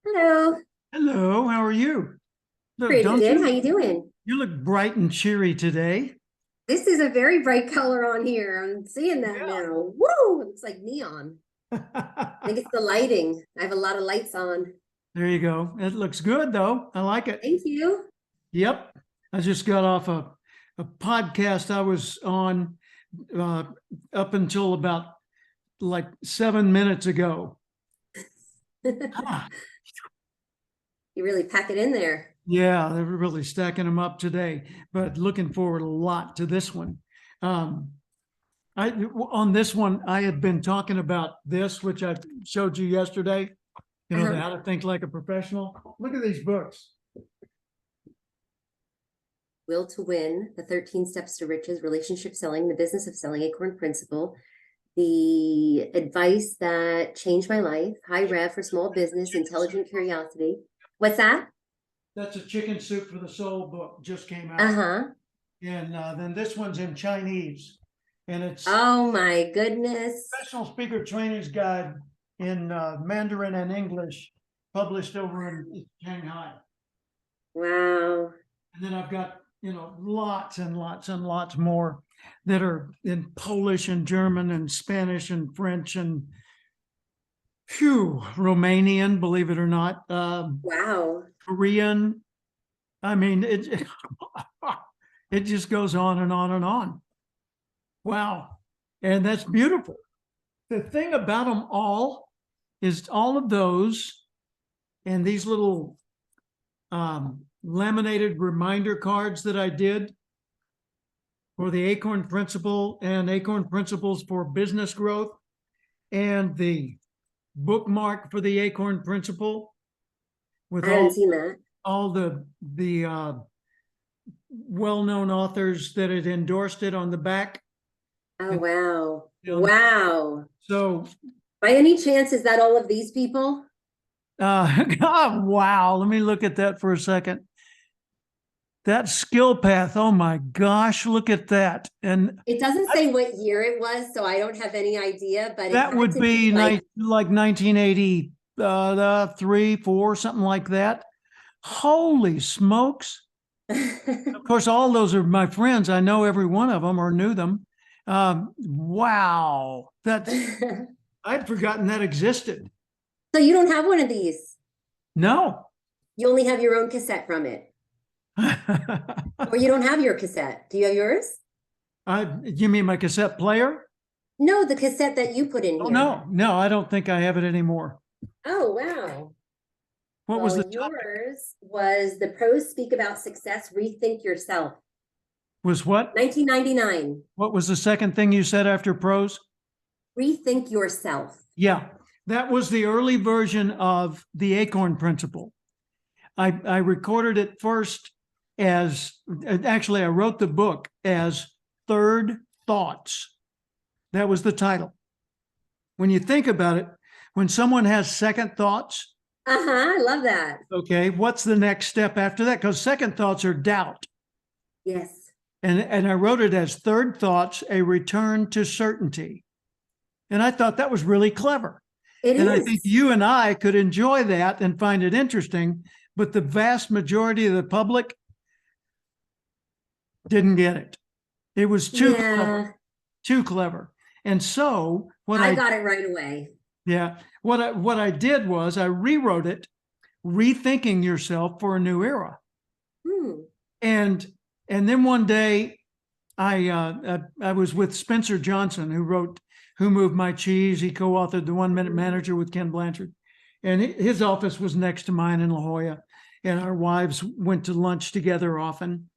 Hello. Hello, how are you? Look, Pretty don't good. How you you doing? you look bright and cheery today? This is a very bright color on here. I'm seeing that Yeah. now. Woo! It looks like neon. I think it's the lighting. I have a lot of lights on. There you go. It looks good though. I like it. Thank you. Yep. I just got off a podcast I was on uh, up until about like 7 minutes ago. Ah, You really pack it in there. yeah, they're really stacking them up today, but looking forward a lot to this one. Um, I on this one, I had been talking about this, which I showed you yesterday. The Uh-huh. How to Think Like a Professional. Look at these books. Will to Win, The 13 Steps to Riches, Relationship Selling, The Business of Selling, Acorn Principle, The Advice That Changed My Life, High Rev for Small Business, Intelligent Curiosity. What's that? That's a Chicken Soup for the Soul book, just came out. Uh-huh. And then this one's in Chinese. And it's Oh my goodness. Professional Speaker Trainer's Guide in Mandarin and English, published over in Shanghai. Wow. And then I've got, lots and lots and lots more that are in Polish and German and Spanish and French and Romanian, believe it or not, Wow. Korean. I mean, it just goes on and on and on. Wow. And that's beautiful. The thing about them all is all of those and these little laminated reminder cards that I did for the Acorn Principle and Acorn Principles for Business Growth and the bookmark for the Acorn Principle with I haven't seen that. all the well-known authors that had endorsed it on the back. Oh, wow. And Wow. so, By any chance, is that all of these people? oh, wow. Let me look at that for a second. That skill path. Oh my gosh, look at that. And It doesn't say what year it was, so I don't have any idea, but it that had would to be be like, like 1983, 4, something like that. Holy smokes. Of course, all those are my friends. I know every one of them or knew them. Wow. I'd forgotten that existed. so you don't have one of these. No. You only have your own cassette from it. Or you don't have your cassette. Do you have yours? You mean my cassette player? No, the cassette that you put in Oh, here. no, I don't think I have it anymore. Oh, wow. What was Well, the topic? yours was The Pros Speak About Success, Rethink Yourself, Was what? 1999. What was the second thing you said after prose? Rethink Yourself. Yeah, that was the early version of the Acorn Principle. I recorded it first as, actually, I wrote the book as Third Thoughts. That was the title. When you think about it, when someone has second thoughts, I love that. okay, what's the next step after that? Because second thoughts are doubt. Yes. And I wrote it as Third Thoughts, a return to certainty. And I thought that was really clever. It And I think is. you and I could enjoy that and find it interesting, but the vast majority of the public didn't get it. It was too clever, Yeah. too clever. And so I got it right away. yeah, what I did was I rewrote it, rethinking yourself for a new era. Hmm. And then one day I was with Spencer Johnson, who wrote Who Moved My Cheese. He co-authored The 1 Minute Manager with Ken Blanchard. And his office was next to mine in La Jolla. And our wives went to lunch together often.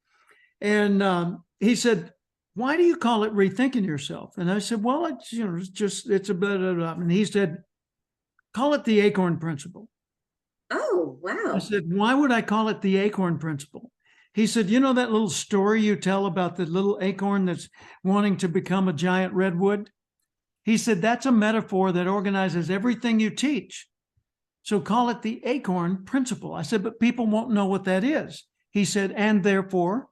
And he said, "Why do you call it rethinking yourself?" And I said, "Well, it's a bit of," and he said, "Call it the Acorn Principle." Oh, I wow. said, "Why would I call it the Acorn Principle?" He said, "You know that little story you tell about the little acorn that's wanting to become a giant redwood?" He said, "That's a metaphor that organizes everything you teach. So call it the Acorn Principle." I said, "But people won't know what that is." He said, "And therefore,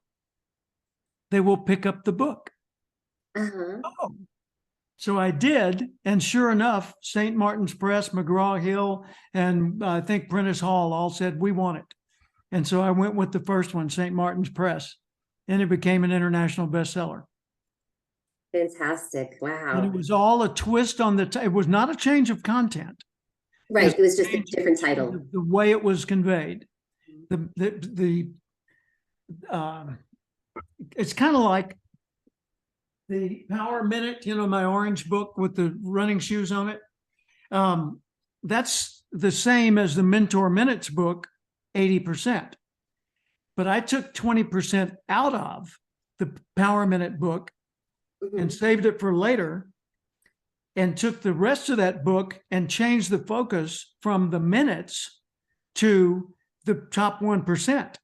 they will pick up the book." Uh-huh. Oh, So I did, and sure enough, St. Martin's Press, McGraw-Hill, and I think Prentice Hall all said, we want it. And so I went with the first one, St. Martin's Press, and it became an international bestseller. Fantastic. And it Wow. was all a twist on it was not a change of content. Right. It was just a Change different title. the way it was conveyed. It's kind of like the Power Minute, my orange book with the running shoes on it. That's the same as the Mentor Minutes book, 80%. But I took 20% out of the Power Minute book and saved it for later, and took the rest of that book and changed the focus from the minutes to the top 1%.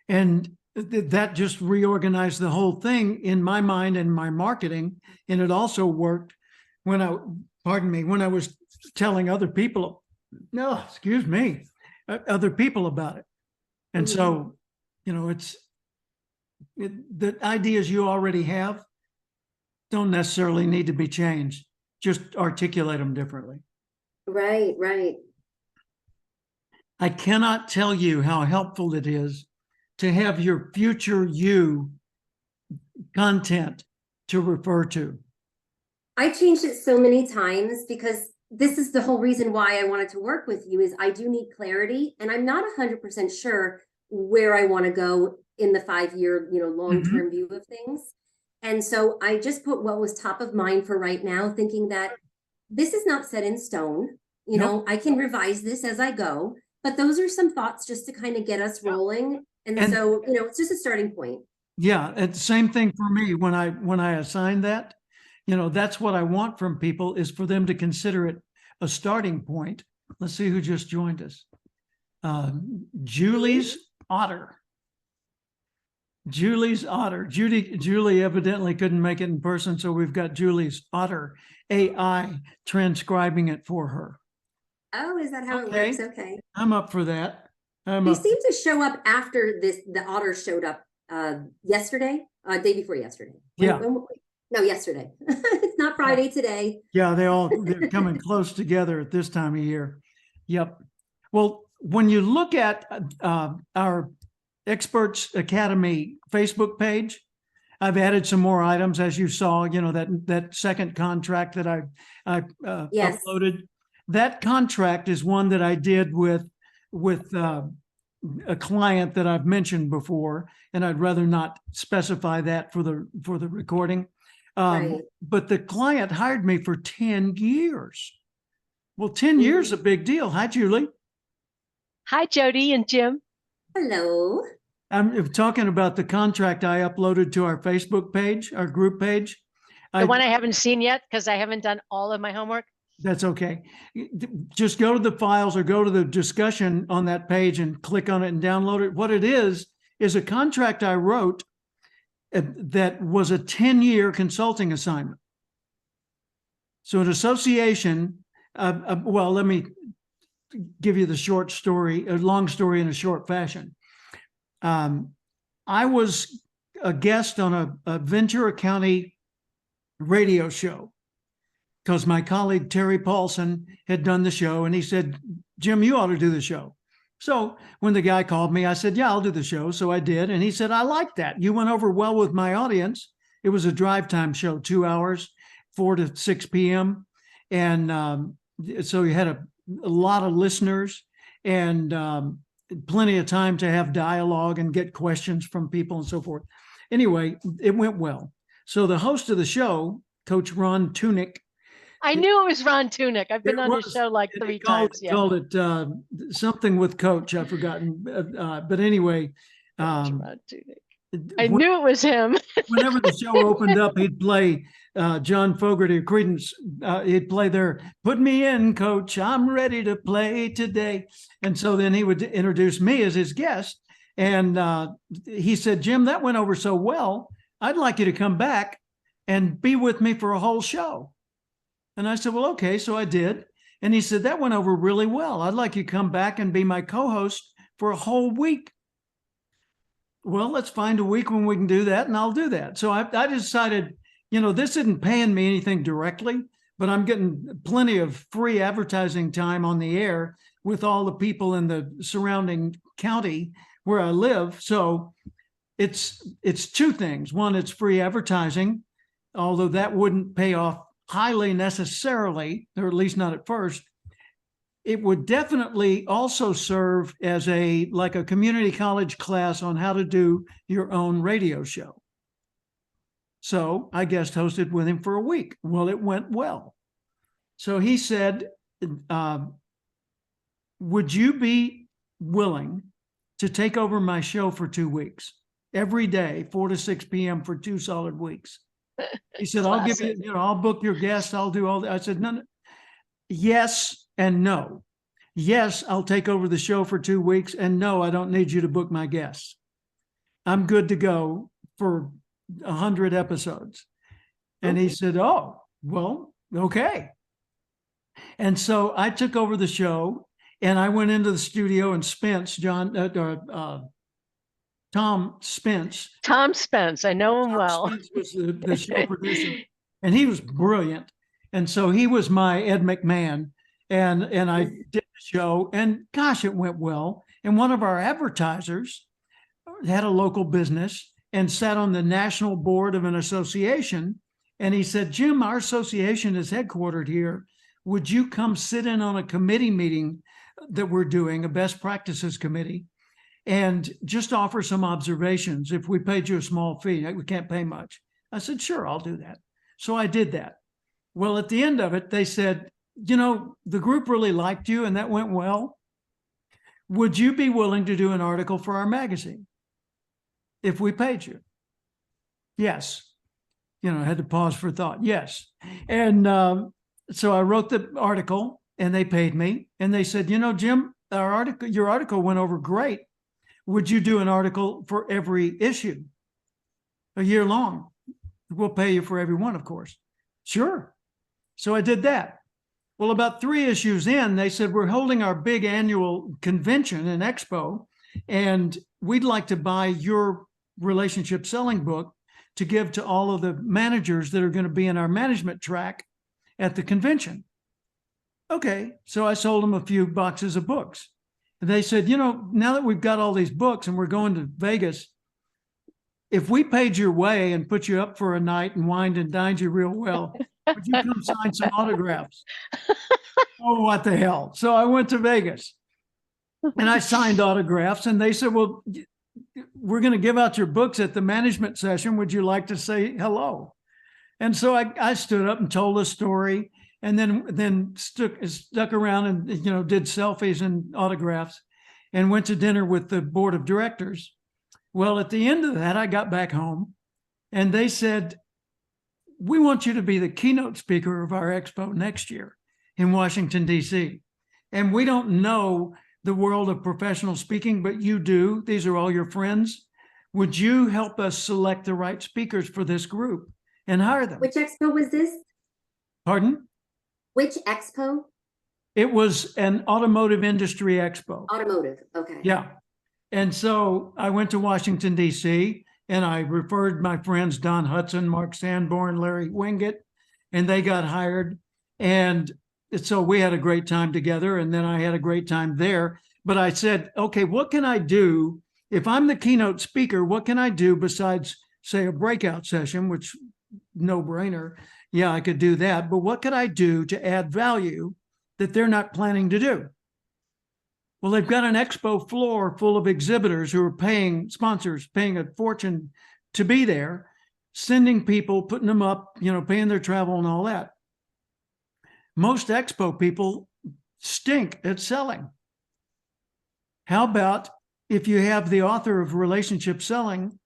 And that just reorganized the whole thing in my mind and my marketing. And it also worked when I was telling other people, other people about it. And so, the ideas you already have don't necessarily need to be changed. Just articulate them differently. Right, right. I cannot tell you how helpful it is to have your future you content to refer to. I changed it so many times because this is the whole reason why I wanted to work with you. Is I do need clarity, and I'm not 100% sure where I want to go in the 5-year, long-term view of things. And so I just put what was top of mind for right now, thinking that this is not set in stone. I can revise this as I go, but those are some thoughts just to kind of get us rolling. And so, it's just a starting point. Yeah. It's the same thing for me when I assign that, that's what I want from people, is for them to consider it a starting point. Let's see who just joined us. Julie's Otter. Julie evidently couldn't make it in person, so we've got Julie's Otter AI transcribing it for her. Oh, is that how it works? Okay. I'm up for that. They seem to show up after the Otter showed up yesterday, day before yesterday. No, yesterday. It's not Friday today. Yeah, they're coming close together at this time of year. Yep. Well, when you look at our Experts Academy Facebook page, I've added some more items, as you saw, that second contract that I Yes. uploaded. That contract is one that I did with a client that I've mentioned before, and I'd rather not specify that for the recording. Right. But the client hired me for 10 years. Well, 10 years is a big deal. Hi, Julie. Hi, Jody and Jim. Hello. I'm talking about the contract I uploaded to our Facebook page, our group page. The one I haven't seen yet because I haven't done all of my homework. That's okay. Just go to the files or go to the discussion on that page and click on it and download it. What it is a contract I wrote that was a 10-year consulting assignment. So an association, well, let me give you the short story, a long story in a short fashion. I was a guest on a Ventura County radio show because my colleague Terry Paulson had done the show, and he said, Jim, you ought to do the show. So when the guy called me, I said, yeah, I'll do the show. So I did. And he said, I like that. You went over well with my audience. It was a drive time show, 2 hours, 4 to 6 p.m. And so you had a lot of listeners and plenty of time to have dialogue and get questions from people and so forth. Anyway, it went well. So the host of the show, Coach Ron Tunick. I knew it was Ron Tunick. I've been on his show like 3 times. Yeah. Called it something with Coach. I've forgotten. But anyway. Ron Tunick. I knew it was him. Whenever the show opened up, he'd play John Fogerty of Creedence. He'd play there, put me in, Coach. I'm ready to play today. And so then he would introduce me as his guest. And he said, Jim, that went over so well. I'd like you to come back and be with me for a whole show. And I said, well, okay. So I did. And he said, that went over really well. I'd like you to come back and be my co-host for a whole week. Well, let's find a week when we can do that, and I'll do that. So I decided this isn't paying me anything directly, but I'm getting plenty of free advertising time on the air with all the people in the surrounding county where I live. So it's two things. One, it's free advertising, although that wouldn't pay off highly necessarily, or at least not at first. It would definitely also serve as like a community college class on how to do your own radio show. So I guest hosted with him for a week. Well, it went well. So he said, would you be willing to take over my show for 2 weeks, every day, 4 to 6 p.m. for 2 solid weeks? He said, I'll give you, I'll book your guests. I'll do all that. I said, no, yes and no. Yes, I'll take over the show for 2 weeks. And no, I don't need you to book my guests. I'm good to go for 100 episodes. And he said, oh, well, okay. And so I took over the show and I went into the studio, and Spence, Tom Spence. Tom Spence, I know him Tom well. Spence was the show producer, and he was brilliant. And so he was my Ed McMahon, and I did the show, and gosh, it went well. And one of our advertisers had a local business and sat on the national board of an association. And he said, Jim, our association is headquartered here. Would you come sit in on a committee meeting that we're doing, a best practices committee, and just offer some observations if we paid you a small fee? We can't pay much. I said, sure, I'll do that. So I did that. Well, at the end of it, they said, the group really liked you and that went well. Would you be willing to do an article for our magazine if we paid you? Yes. I had to pause for thought. Yes. And so I wrote the article and they paid me, and they said, Jim, your article went over great. Would you do an article for every issue, a year long? We'll pay you for every one, of course. Sure. So I did that. Well, about 3 issues in, they said, we're holding our big annual convention and expo, and we'd like to buy your relationship selling book to give to all of the managers that are going to be in our management track at the convention. Okay. So I sold them a few boxes of books. And they said, now that we've got all these books and we're going to Vegas, if we paid your way and put you up for a night and wined and dined you real well, would you come sign some autographs? Oh, what the hell. So I went to Vegas and I signed autographs, and they said, well, we're going to give out your books at the management session. Would you like to say hello? And so I stood up and told a story, and then stuck around and, did selfies and autographs and went to dinner with the board of directors. Well, at the end of that, I got back home and they said, we want you to be the keynote speaker of our expo next year in Washington, D.C. And we don't know the world of professional speaking, but you do. These are all your friends. Would you help us select the right speakers for this group and hire them? Which expo was this? Pardon? Which expo? It was an automotive industry expo. Automotive. Okay. Yeah. And so I went to Washington, D.C., and I referred my friends Don Hudson, Mark Sanborn, Larry Wingate, and they got hired. And so we had a great time together, and then I had a great time there. But I said, okay, what can I do? If I'm the keynote speaker, what can I do besides, say, a breakout session, which no brainer? Yeah, I could do that. But what could I do to add value that they're not planning to do? Well, they've got an expo floor full of exhibitors who are paying sponsors, paying a fortune to be there, sending people, putting them up, paying their travel and all that. Most expo people stink at selling. How about if you have the author of Relationship Selling,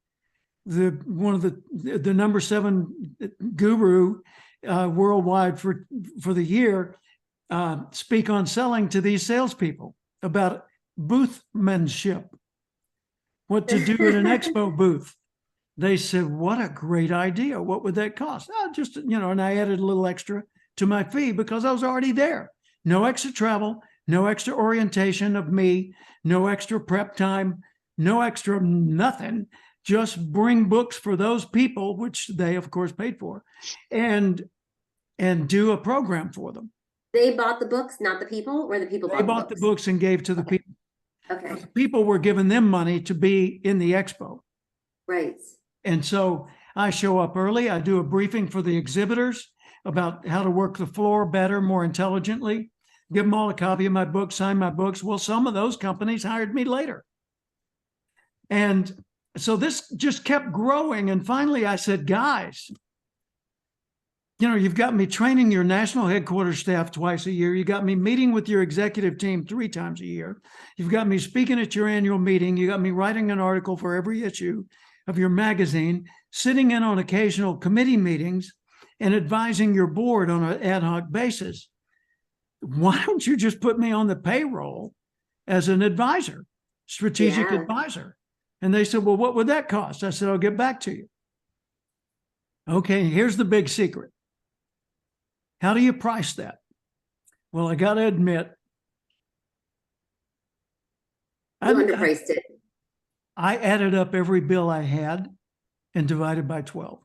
one of the number 7 guru worldwide for the year, speak on selling to these salespeople about boothmanship, what to do in an expo booth. They said, what a great idea. What would that cost? Oh, just, and I added a little extra to my fee because I was already there. No extra travel, no extra orientation of me, no extra prep time, no extra nothing. just bring books for those people, which they of course paid for, and do a program for them. They bought the books, not the people, or the people They bought the books and gave to the Okay. people. Okay, People were giving them money to be in the expo. right. And so I show up early. I do a briefing for the exhibitors about how to work the floor better, more intelligently, give them all a copy of my book, sign my books. Well, some of those companies hired me later. And so this just kept growing. And finally I said, guys, you know, you've got me training your national headquarters staff twice a year. You got me meeting with your executive team 3 times a year. You've got me speaking at your annual meeting. You got me writing an article for every issue of your magazine, sitting in on occasional committee meetings and advising your board on an ad hoc basis. Why don't you just put me on the payroll as an advisor, strategic Yeah. advisor? And they said, well, what would that cost? I said, I'll get back to you. Okay, here's the big secret. How do you price that? Well, I got to admit, You underpriced it. I added up every bill I had and divided by 12.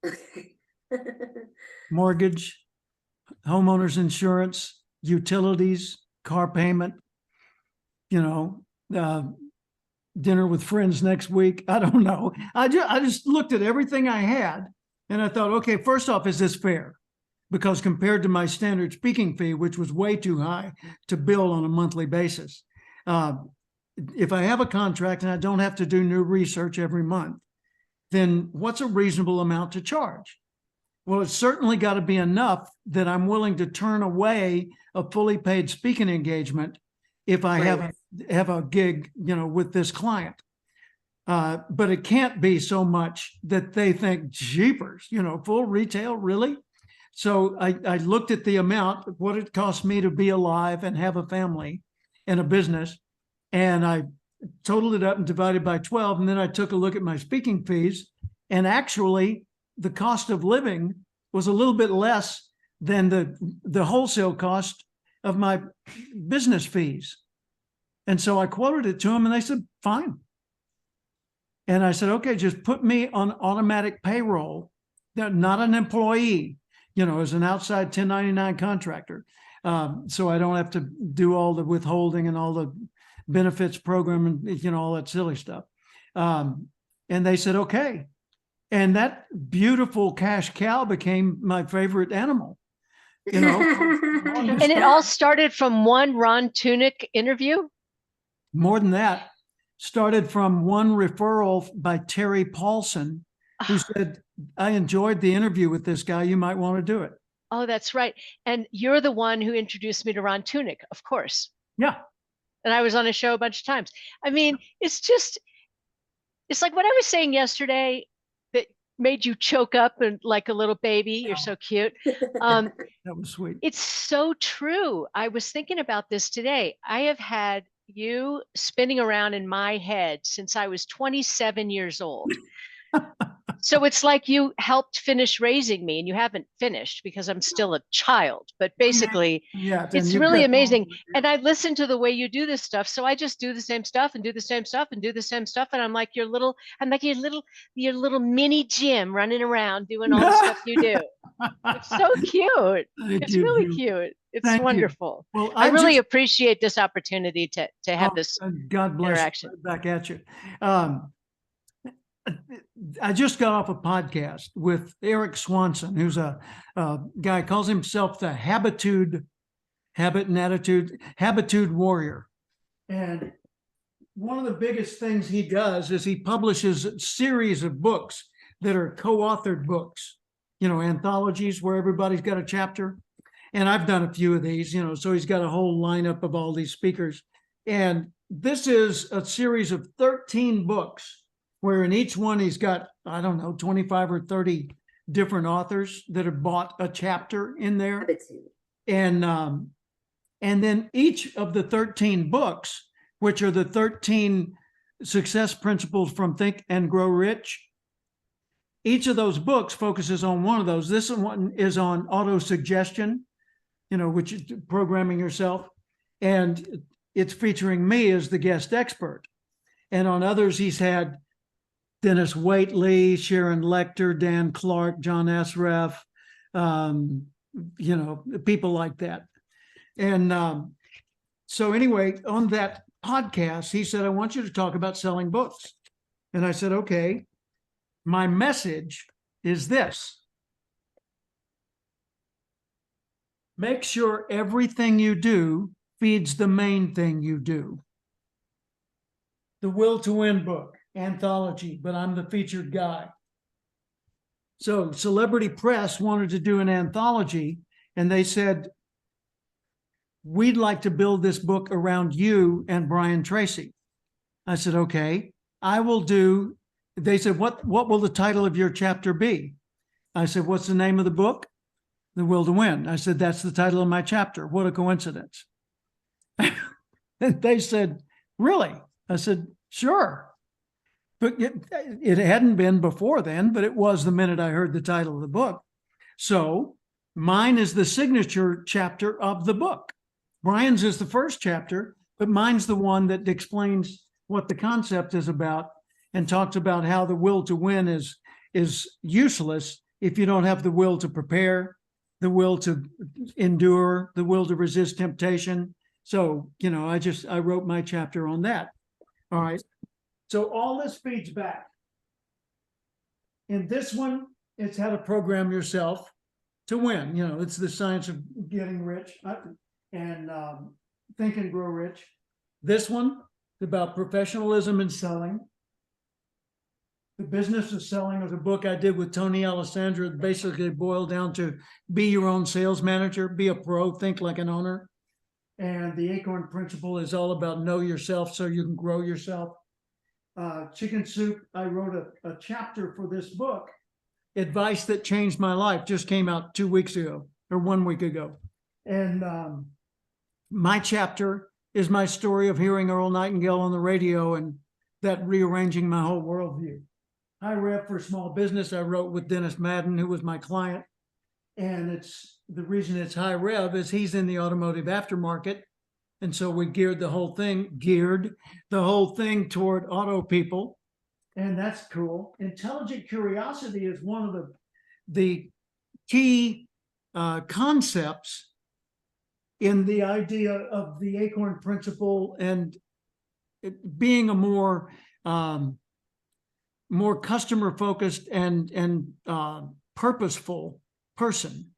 Okay. Mortgage, homeowner's insurance, utilities, car payment, you know, dinner with friends next week. I don't know. I just looked at everything I had and I thought, okay, first off, is this fair? Because compared to my standard speaking fee, which was way too high to bill on a monthly basis, if I have a contract and I don't have to do new research every month, then what's a reasonable amount to charge? Well, it's certainly got to be enough that I'm willing to turn away a fully paid speaking engagement if I have a gig, you know, with this client. But it can't be so much that they think, jeepers, you know, full retail, really? So I looked at the amount, what it cost me to be alive and have a family and a business, and I totaled it up and divided by 12. And then I took a look at my speaking fees, and actually the cost of living was a little bit less than the wholesale cost of my business fees. And so I quoted it to them and they said, fine. And I said, okay, just put me on automatic payroll, not an employee, you know, as an outside 1099 contractor. So I don't have to do all the withholding and all the benefits program and, you know, all that silly stuff. And they said, okay. And that beautiful cash cow became my favorite animal, you know. And it all started from one Ron Tunick interview? More than that, started from one referral by Terry Paulson, who said, I enjoyed the interview with this guy. You might want to do it. Oh, that's right. And you're the one who introduced me to Ron Tunick, of course. Yeah. And I was on a show a bunch of times. I mean, it's like what I was saying yesterday that made you choke up and like a little baby. You're so cute. That was sweet. It's so true. I was thinking about this today. I have had you spinning around in my head since I was 27 years old. So it's like you helped finish raising me, and you haven't finished because I'm still a child, but basically it's really amazing. And I listen to the way you do this stuff. So I just do the same stuff and do the same stuff and do the same stuff. And I'm like your little mini Jim running around doing all the stuff you do. It's so cute. It's really cute. It's wonderful. Well, I really appreciate this opportunity to have this God bless interaction. you. Back at you. I just got off a podcast with Eric Swanson, who's a guy, calls himself the habitude warrior. And one of the biggest things he does is he publishes a series of books that are co-authored books, you know, anthologies where everybody's got a chapter. And I've done a few of these, you know, so he's got a whole lineup of all these speakers. And this is a series of 13 books where in each one he's got, I don't know, 25 or 30 different authors that have bought a chapter in there. And then each of the 13 books, which are the 13 success principles from Think and Grow Rich, each of those books focuses on one of those. This one is on auto-suggestion, you know, which is programming yourself. And it's featuring me as the guest expert. And on others, he's had Dennis Waitley, Sharon Lecter, Dan Clark, John Asraf, people like that. And so anyway, on that podcast, he said, I want you to talk about selling books. And I said, okay, my message is this. Make sure everything you do feeds the main thing you do. The Will to Win book, anthology, but I'm the featured guy. So Celebrity Press wanted to do an anthology, and they said, we'd like to build this book around you and Brian Tracy. I said, okay, I will do. They said, what will the title of your chapter be? I said, what's the name of the book? The Will to Win. I said, that's the title of my chapter. What a coincidence. And they said, really? I said, sure. But it hadn't been before then, but it was the minute I heard the title of the book. So mine is the signature chapter of the book. Brian's is the first chapter, but mine's the one that explains what the concept is about and talks about how the will to win is useless if you don't have the will to prepare, the will to endure, the will to resist temptation. So, I wrote my chapter on that. All right. So all this feeds back. In this one, it's how to program yourself to win. It's the science of getting rich and Think and Grow Rich. This one is about professionalism and selling. The Business of Selling was a book I did with Tony Alessandra. Basically boiled down to be your own sales manager, be a pro, think like an owner. And the Acorn Principle is all about know yourself so you can grow yourself. Chicken Soup, I wrote a chapter for this book, Advice That Changed My Life, just came out 2 weeks ago or 1 week ago. And my chapter is my story of hearing Earl Nightingale on the radio and that rearranging my whole worldview. High Rev for Small Business, I wrote with Dennis Madden, who was my client. And it's the reason it's High Rev is he's in the automotive aftermarket. And so we geared the whole thing toward auto people. And that's cool. Intelligent curiosity is one of the key concepts in the idea of the Acorn Principle and it being a more customer focused and purposeful person.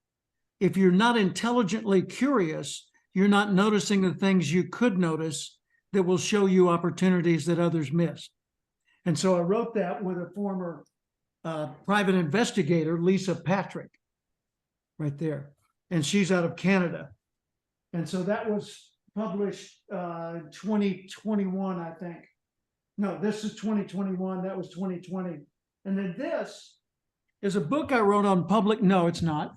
If you're not intelligently curious, you're not noticing the things you could notice that will show you opportunities that others missed. And so I wrote that with a former private investigator, Lisa Patrick, right there. And she's out of Canada. And so that was published 2021, I think. No, this is 2021. That was 2020. And then this is a book I wrote on public. No, it's not.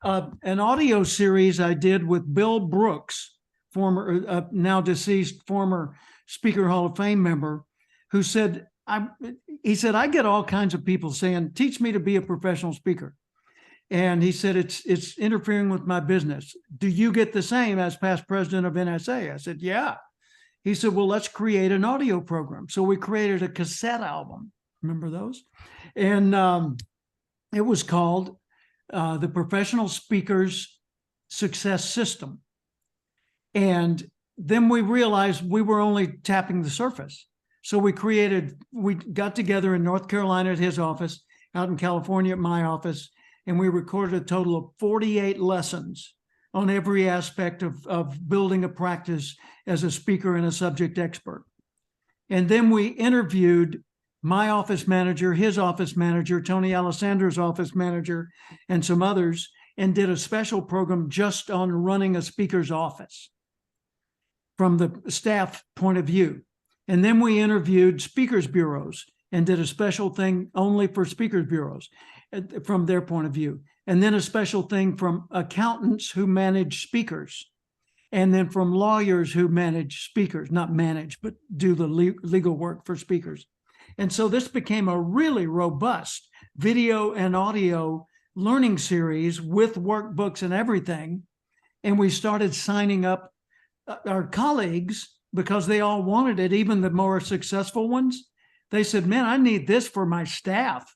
An audio series I did with Bill Brooks, former, now deceased, former Speaker Hall of Fame member, who said, he said, I get all kinds of people saying, teach me to be a professional speaker. And he said, it's interfering with my business. Do you get the same as past president of NSA? I said, yeah. He said, well, let's create an audio program. So we created a cassette album. Remember those? And it was called the Professional Speakers Success System. And then we realized we were only tapping the surface. So we got together in North Carolina at his office, out in California at my office, and we recorded a total of 48 lessons on every aspect of building a practice as a speaker and a subject expert. And then we interviewed my office manager, his office manager, Tony Alessandra's office manager, and some others, and did a special program just on running a speaker's office from the staff point of view. And then we interviewed speakers bureaus and did a special thing only for speakers bureaus from their point of view. And then a special thing from accountants who manage speakers. And then from lawyers who manage speakers, not manage, but do the legal work for speakers. And so this became a really robust video and audio learning series with workbooks and everything. And we started signing up our colleagues because they all wanted it, even the more successful ones. they said, man, I need this for my staff,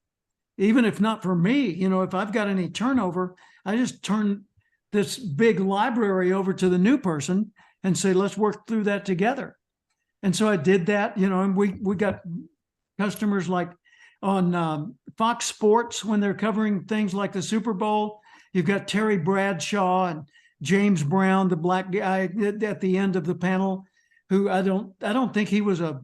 even if not for me. You know, if I've got any turnover, I just turn this big library over to the new person and say, let's work through that together. And so I did that, you know, and we got customers like on Fox Sports when they're covering things like the Super Bowl. You've got Terry Bradshaw and James Brown, the black guy at the end of the panel, who I don't think he was a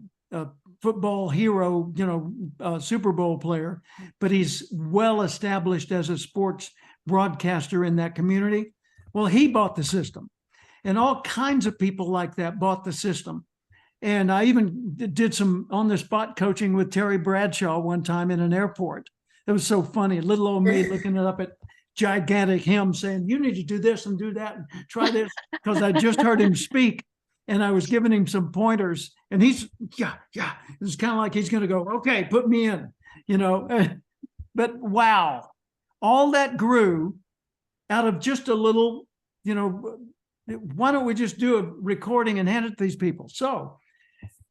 football hero, you know, a Super Bowl player, but he's well established as a sports broadcaster in that community. Well, he bought the system, and all kinds of people like that bought the system. And I even did some on the spot coaching with Terry Bradshaw one time in an airport. It was so funny. Little old me looking it up at gigantic him saying, you need to do this and do that and try this, because I just heard him speak and I was giving him some pointers, and he's, yeah. It's kind of like he's going to go, okay, put me in, you know. But wow, all that grew out of just a little, you know, why don't we just do a recording and hand it to these people? So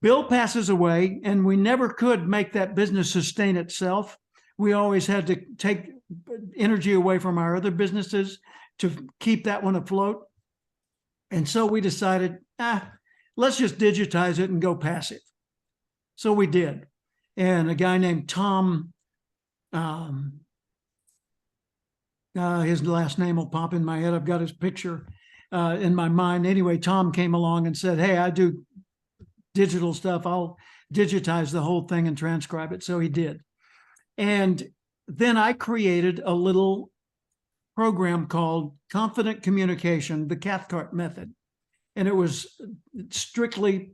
Bill passes away, and we never could make that business sustain itself. We always had to take energy away from our other businesses to keep that one afloat. And so we decided, let's just digitize it and go passive. So we did. And a guy named Tom, his last name will pop in my head. I've got his picture in my mind. Anyway, Tom came along and said, hey, I do digital stuff. I'll digitize the whole thing and transcribe it. So he did. And then I created a little program called Confident Communication, the Cathcart Method. And it was strictly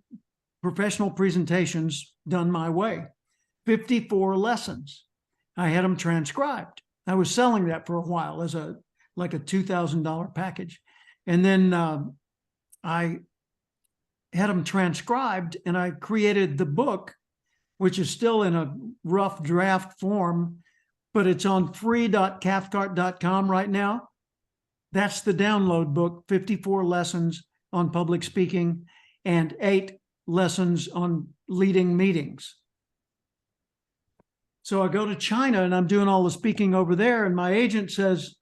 professional presentations done my way. 54 lessons. I had them transcribed. I was selling that for a while as like a $2,000 package. And then I had them transcribed, and I created the book, which is still in a rough draft form, but it's on free.cathcart.com right now. That's the download book, 54 lessons on public speaking and 8 lessons on leading meetings. So I go to China and I'm doing all the speaking over there, and my agent says,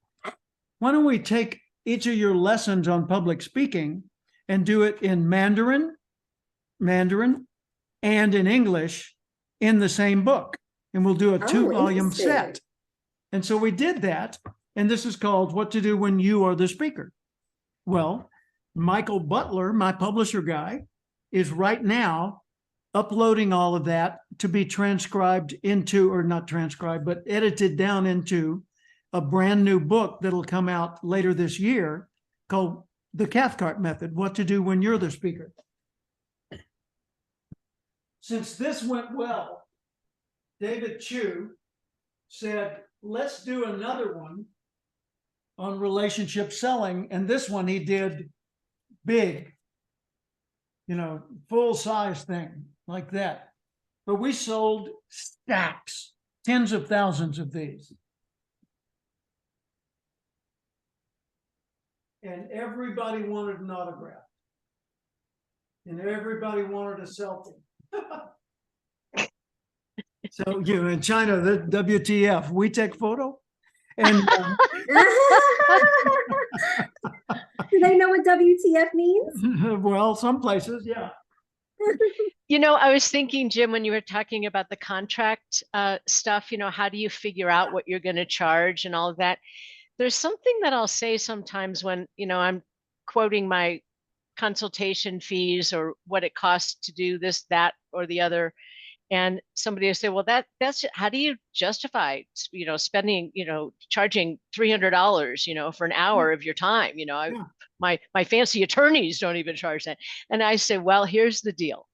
why don't we take each of your lessons on public speaking and do it in Mandarin, and in English in the same book, and we'll do a 2-volume set. And so we did that, and this is called What to Do When You Are the Speaker. Well, Michael Butler, my publisher guy, is right now uploading all of that to be transcribed into, or not transcribed, but edited down into a brand new book that'll come out later this year called The Cathcart Method, What to Do When You're the Speaker. Since this went well, David Chu said, let's do another one on relationship selling. And this one he did big, you know, full size thing like that. But we sold stacks, tens of thousands of these. And everybody wanted an autograph. And everybody wanted a selfie. So, you know, in China, the WTF, we take photo. And do they know what WTF means? well, some places, yeah. You know, I was thinking, Jim, when you were talking about the contract stuff, you know, how do you figure out what you're going to charge and all of that? There's something that I'll say sometimes when, you know, I'm quoting my consultation fees or what it costs to do this, that, or the other. And somebody will say, well, that's how do you justify, you know, spending, you know, charging $300, you know, for an hour of your time? You know, my fancy attorneys don't even charge that. And I say, well, here's the deal.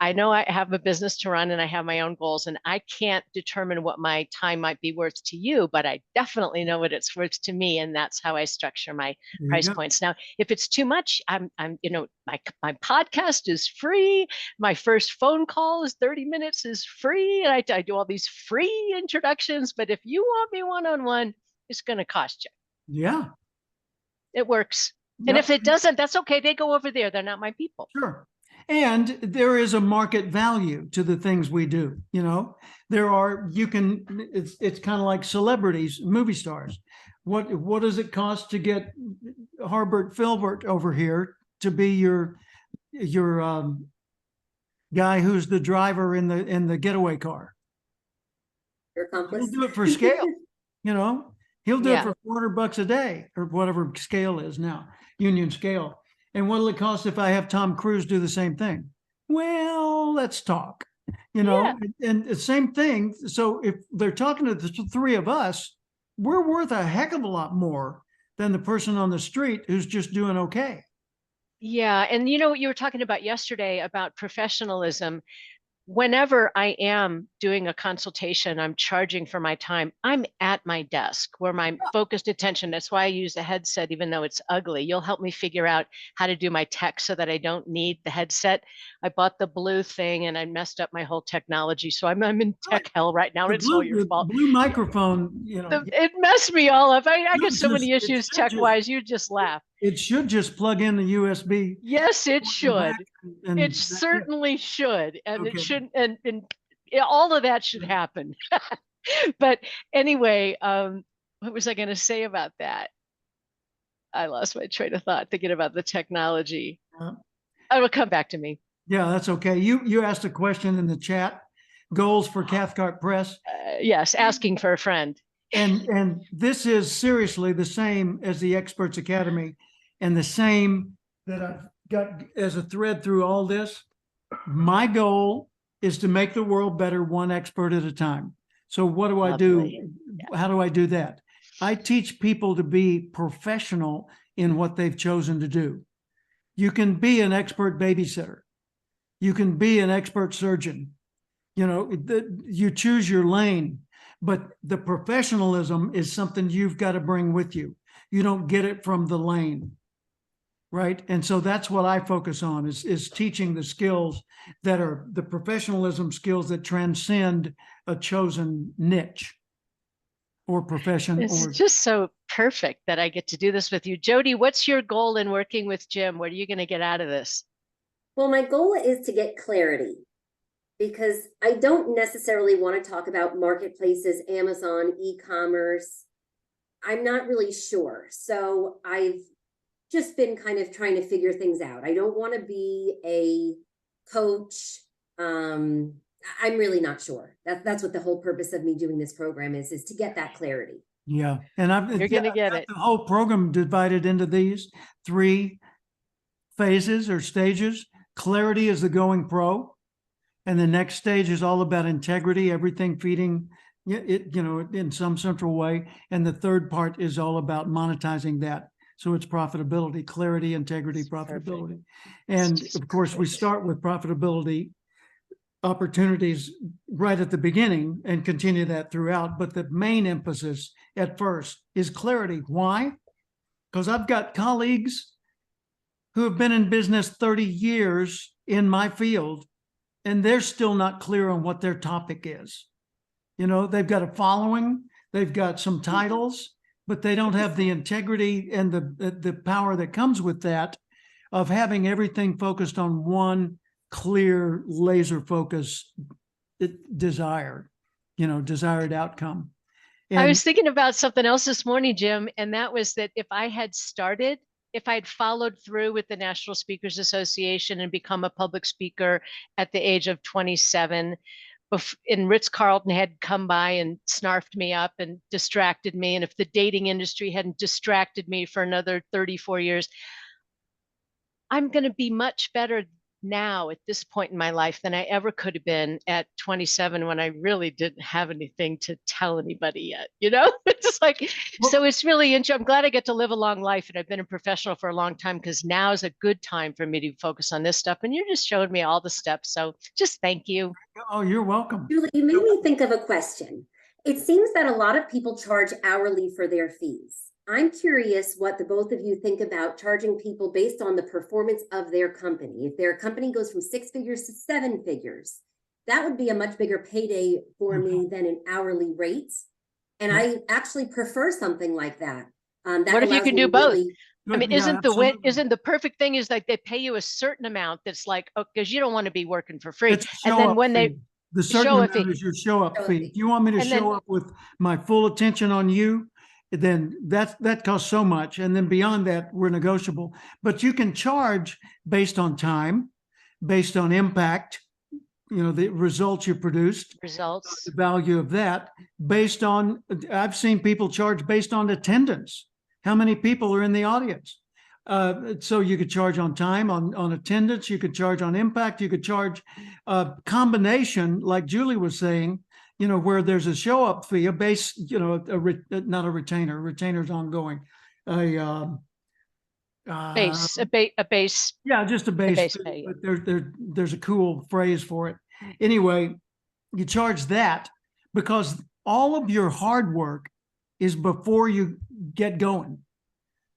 I know I have a business to run and I have my own goals, and I can't determine what my time might be worth to you, but I definitely know what it's worth to me. And that's how I structure my price points. Now, if it's too much, I'm, you know, my podcast is free. My first phone call is 30 minutes is free. And I do all these free introductions, but if you want me one-on-one, it's going to cost you. Yeah. It works. And if it doesn't, that's okay. They go over there. They're not my people. Sure. And there is a market value to the things we do. You know, it's kind of like celebrities, movie stars. What does it cost to get Harbert Filbert over here to be your guy who's the driver in the getaway car? Your accomplice. He'll do it for scale. You know, he'll do it Yeah. for $400 a day or whatever scale is now, union scale. And what'll it cost if I have Tom Cruise do the same thing? Well, let's talk, you know, and the same thing. So if they're talking to the three of us, we're worth a heck of a lot more than the person on the street who's just doing okay. Yeah. And you know what you were talking about yesterday about professionalism. Whenever I am doing a consultation, I'm charging for my time. I'm at my desk where my focused attention. That's why I use a headset, even though it's ugly. You'll help me figure out how to do my text so that I don't need the headset. I bought the blue thing and I messed up my whole technology. So I'm in tech hell right now. It's all your The fault. blue microphone, you know, It messed me all up. I got should so many just- it issues should tech just- wise. You just laugh. it should just plug in the USB. Yes, it should. And It that's certainly should, and it Okay. shouldn't, and all of that should happen. But anyway, what was I going to say about that? I lost my train of thought thinking about the technology. Yeah. It will come back to me. Yeah, that's okay. You asked a question in the chat, goals for Cathcart Press. Yes, asking for a friend. And this is seriously the same as the Experts Academy, and the same that I've got as a thread through all this. My goal is to make the world better one expert at a time. So what do I Lovely. do? How do I do that? I teach people to be professional in what they've chosen to do. You can be an expert babysitter. You can be an expert surgeon. You know, you choose your lane, but the professionalism is something you've got to bring with you. You don't get it from the lane, right? And so that's what I focus on is teaching the skills that are the professionalism skills that transcend a chosen niche or profession. It's Or just so perfect that I get to do this with you. Jody, what's your goal in working with Jim? What are you going to get out of this? Well, my goal is to get clarity, because I don't necessarily want to talk about marketplaces, Amazon, e-commerce. I'm not really sure. So I've just been kind of trying to figure things out. I don't want to be a coach. I'm really not sure. That's what the whole purpose of me doing this program is to get that clarity. yeah, and You're going to get got it. the whole program divided into these 3 phases or stages. Clarity is the going pro. And the next stage is all about integrity, everything feeding it, you know, in some central way. And the third part is all about monetizing that. So it's profitability, clarity, integrity, profitability. And of course, we start with profitability opportunities right at the beginning and continue that throughout. But the main emphasis at first is clarity. Why? Because I've got colleagues who have been in business 30 years in my field, and they're still not clear on what their topic is. You know, they've got a following, they've got some titles, but they don't have the integrity and the power that comes with that of having everything focused on one clear laser focus desired outcome. I was thinking about something else this morning, Jim, and that was that if I'd followed through with the National Speakers Association and become a public speaker at the age of 27, and Ritz-Carlton had come by and snarfed me up and distracted me, and if the dating industry hadn't distracted me for another 34 years, I'm going to be much better now at this point in my life than I ever could have been at 27 when I really didn't have anything to tell anybody yet. You know, it's like, so it's really interesting. I'm glad I get to live a long life, and I've been a professional for a long time, because now is a good time for me to focus on this stuff. And you just showed me all the steps. So just thank you. Oh, you're welcome. Julie, you made me think of a question. It seems that a lot of people charge hourly for their fees. I'm curious what the both of you think about charging people based on the performance of their company. If their company goes from 6 figures to 7 figures, that would be a much bigger payday for me than an hourly rate. And I actually prefer something like that. That What if you allows can me do to both? really- I mean, Yeah, absolutely. isn't the perfect thing is like they pay you a certain amount that's like, oh, because you don't want to be working for free. It's a And show then up when fee. they The certain show a amount fee, is your show up Show up fee. fee. If you want me to and then show up with my full attention on you, then that costs so much. And then beyond that, we're negotiable. But you can charge based on time, based on impact, the results you produced, results, the value of that, based on, I've seen people charge based on attendance. How many people are in the audience? So you could charge on time, on attendance, you could charge on impact, you could charge a combination, like Julie was saying, where there's a show up fee, a base, not a retainer, retainer's ongoing. A base, yeah, just a base base fee, pay. but there's a cool phrase for it. Anyway, you charge that because all of your hard work is before you get going.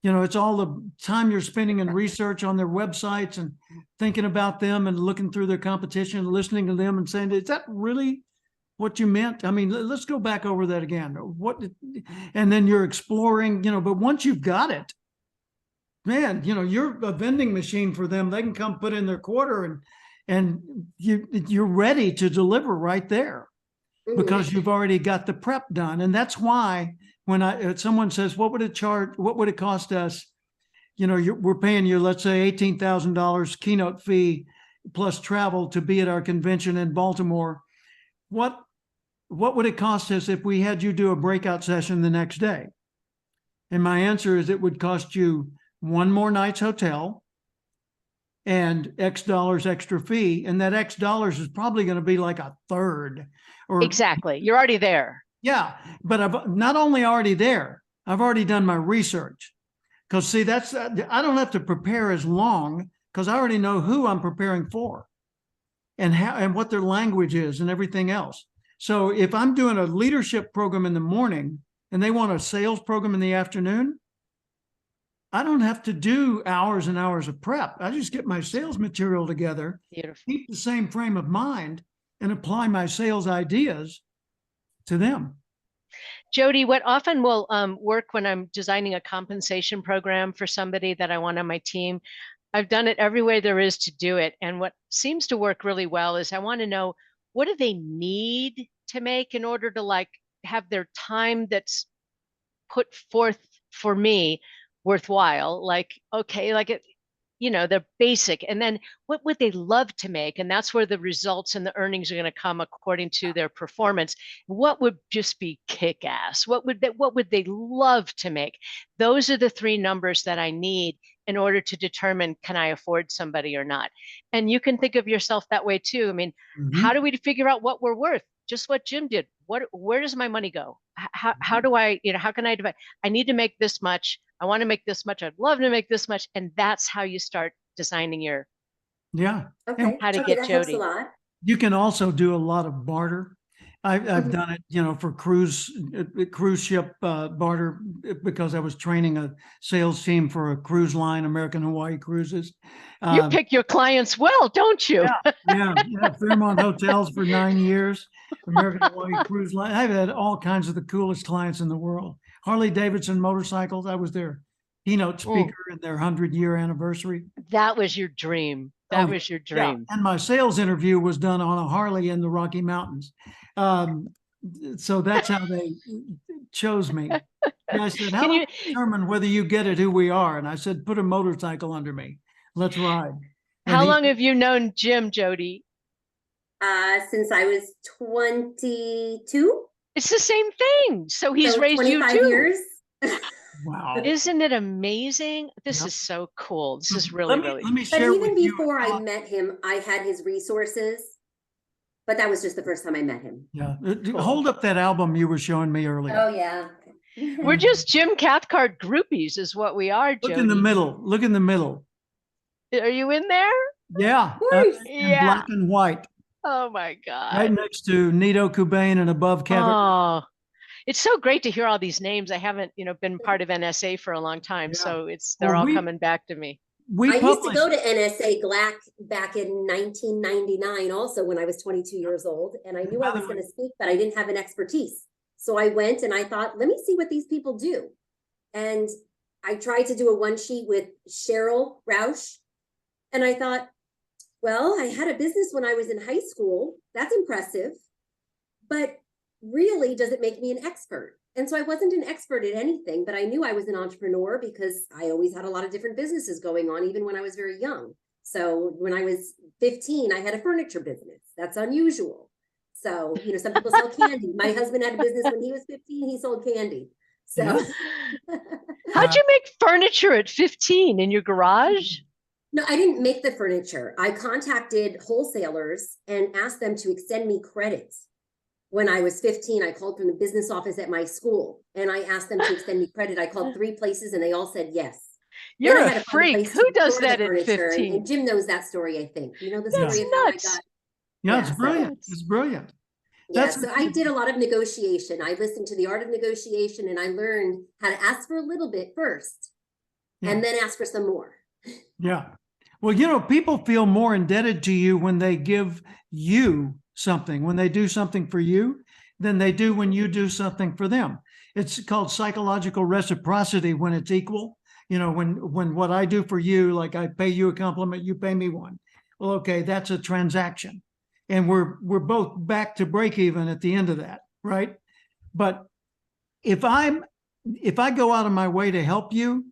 It's all the time you're spending in research on their websites and thinking about them and looking through their competition and listening to them and saying, is that really what you meant? I mean, let's go back over that again. And then you're exploring, but once you've got it, man, you're a vending machine for them. They can come put in their quarter and you're ready to deliver right there because you've already got the prep done. And that's why when someone says, what would it cost us? We're paying you, let's say $18,000 keynote fee plus travel to be at our convention in Baltimore. What would it cost us if we had you do a breakout session the next day? And my answer is it would cost you one more night's hotel and X dollars extra fee. And that X dollars is probably going to be like a third. Or exactly. You're already there. Yeah, but I've not only already there, I've already done my research. Because see, I don't have to prepare as long because I already know who I'm preparing for and how and what their language is and everything else. So if I'm doing a leadership program in the morning and they want a sales program in the afternoon, I don't have to do hours and hours of prep. I just get my sales material together, Beautiful. keep the same frame of mind, and apply my sales ideas to them. Jody, what often will work when I'm designing a compensation program for somebody that I want on my team, I've done it every way there is to do it. And what seems to work really well is I want to know, what do they need to make in order to have their time that's put forth for me worthwhile? The basic, and then what would they love to make? And that's where the results and the earnings are going to come according to their performance. What would just be kick-ass? What would they love to make? Those are the three numbers that I need in order to determine, can I afford somebody or not? And you can think of yourself that way too. I mean, how do we figure out what we're worth? Just what Jim did. Where does my money go? How do I, how can I divide? I need to make this much. I want to make this much. I'd love to make this much. And that's how you start designing your, Okay. how to Okay, get that helps a Jody. lot. You can also do a lot of barter. I've done it, for cruise ship barter because I was training a sales team for a cruise line, American Hawaii Cruises. You pick your clients well, don't you? Yeah, Fairmont Hotels for 9 years, American Hawaii Cruise Line. I've had all kinds of the coolest clients in the world. Harley Davidson motorcycles. I was their keynote speaker in their 100-year anniversary. That was your dream. That was your dream. Yeah. And my sales interview was done on a Harley in the Rocky Mountains. So that's how they chose me. And I said, how do you determine whether you get it, who we are? And I said, put a motorcycle under me. Let's ride. How long have you known Jim, Jody? Since I was 22. It's the same thing. So he's raised you 25 too. years. Wow. Isn't it amazing? This is so cool. This is really, let me But share even with you before I met him, I had his resources. But that was just the first time I met him. Yeah. Hold up that album you were showing me earlier. Oh, yeah. We're just Jim Cathcart groupies is what we are, Jody. Look in the middle. Look in the middle. Are you in there? Yeah. In black and white. Oh my God. Right next to Nito Cobain and above Kevin. Oh, it's so great to hear all these names. I haven't, been part of NSA for a long time. So they're all coming back to me. I used to go to NSA GLAC back in 1999 also when I was 22 years old. And I knew I was going to speak, but I didn't have an expertise. So I went and I thought, let me see what these people do. And I tried to do a one sheet with Cheryl Roush. And I thought, well, I had a business when I was in high school. That's impressive. But really, does it make me an expert? And so I wasn't an expert at anything, but I knew I was an entrepreneur because I always had a lot of different businesses going on, even when I was very young. So when I was 15, I had a furniture business. That's unusual. So, you know, some people sell candy. My husband had a business when he was 15, he sold candy. So how'd you make furniture at 15 in your garage? no, I didn't make the furniture. I contacted wholesalers and asked them to extend me credits. When I was 15, I called from the business office at my school and I asked them to extend me credit. I called 3 places and they all said yes. You're Then I a had to find a freak. place Who to does store the that at furniture, 15? and Jim knows that story, I think. You know the That's story of how I nuts. got. Yeah, Yeah, it's so- brilliant. It's brilliant. Yeah, That's- so I did a lot of negotiation. I listened to the art of negotiation and I learned how to ask for a little bit first Yeah. and then ask for some more. Yeah. Well, you know, people feel more indebted to you when they give you something, when they do something for you, than they do when you do something for them. It's called psychological reciprocity when it's equal. You know, when what I do for you, like I pay you a compliment, you pay me one. Well, okay, that's a transaction. And we're both back to break even at the end of that, right? But if I go out of my way to help you,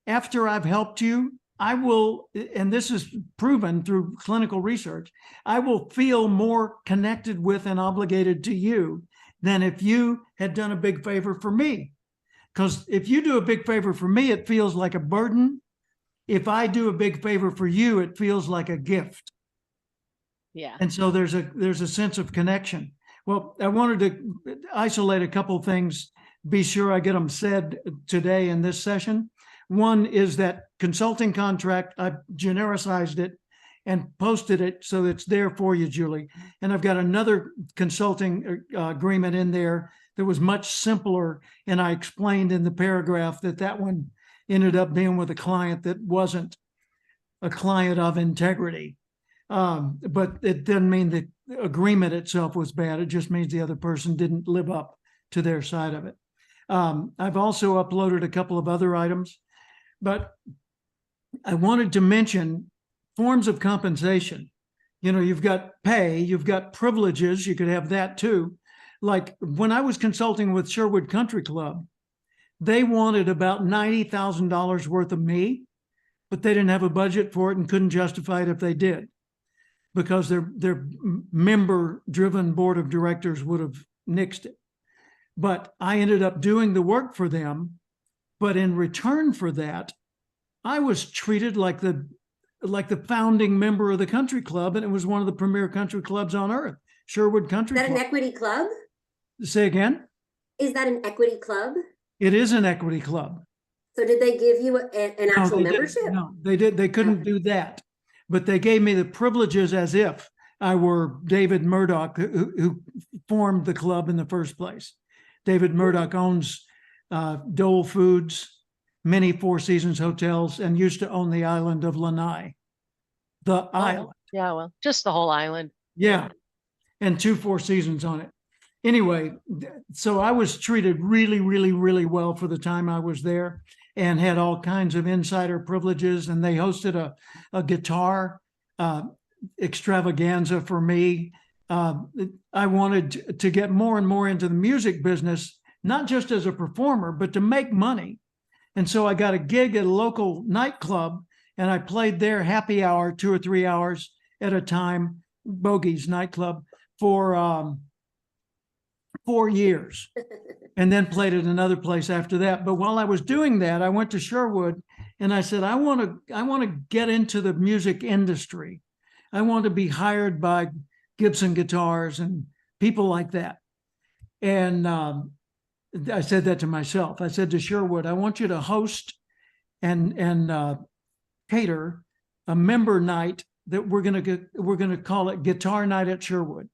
after I've helped you, I will, and this is proven through clinical research, I will feel more connected with and obligated to you than if you had done a big favor for me. Because if you do a big favor for me, it feels like a burden. If I do a big favor for you, it feels like a gift. Yeah. And so there's a sense of connection. Well, I wanted to isolate a couple of things, be sure I get them said today in this session. One is that consulting contract, I genericized it and posted it so it's there for you, Julie. And I've got another consulting agreement in there that was much simpler. And I explained in the paragraph that one ended up being with a client that wasn't a client of integrity. But it doesn't mean the agreement itself was bad. It just means the other person didn't live up to their side of it. I've also uploaded a couple of other items, but I wanted to mention forms of compensation. You know, you've got pay, you've got privileges, you could have that too. Like when I was consulting with Sherwood Country Club, they wanted about $90,000 worth of me, but they didn't have a budget for it and couldn't justify it if they did, because their member-driven board of directors would have nixed it. But I ended up doing the work for them. But in return for that, I was treated like the founding member of the country club, and it was one of the premier country clubs on earth, Sherwood Country Is that Club. an equity club? Say again? Is that an equity club? It is an equity club. So did they give you an No, actual they didn't. membership? No, they did. They couldn't do that, but they gave me the privileges as if I were David Murdoch, who formed the club in the first place. David Murdoch owns Dole Foods, many Four Seasons hotels, and used to own the island of Lanai. The island. Yeah, well, just the whole island. Yeah. And 2 Four Seasons on it. Anyway, so I was treated really, really, really well for the time I was there and had all kinds of insider privileges. And they hosted a guitar extravaganza for me. I wanted to get more and more into the music business, not just as a performer, but to make money. And so I got a gig at a local nightclub and I played there happy hour, 2 or 3 hours at a time, Bogey's nightclub, for 4 years, and then played at another place after that. But while I was doing that, I went to Sherwood and I said, I want to get into the music industry. I want to be hired by Gibson Guitars and people like that. And I said that to myself. I said to Sherwood, I want you to host and cater a member night that we're going to call it Guitar Night at Sherwood.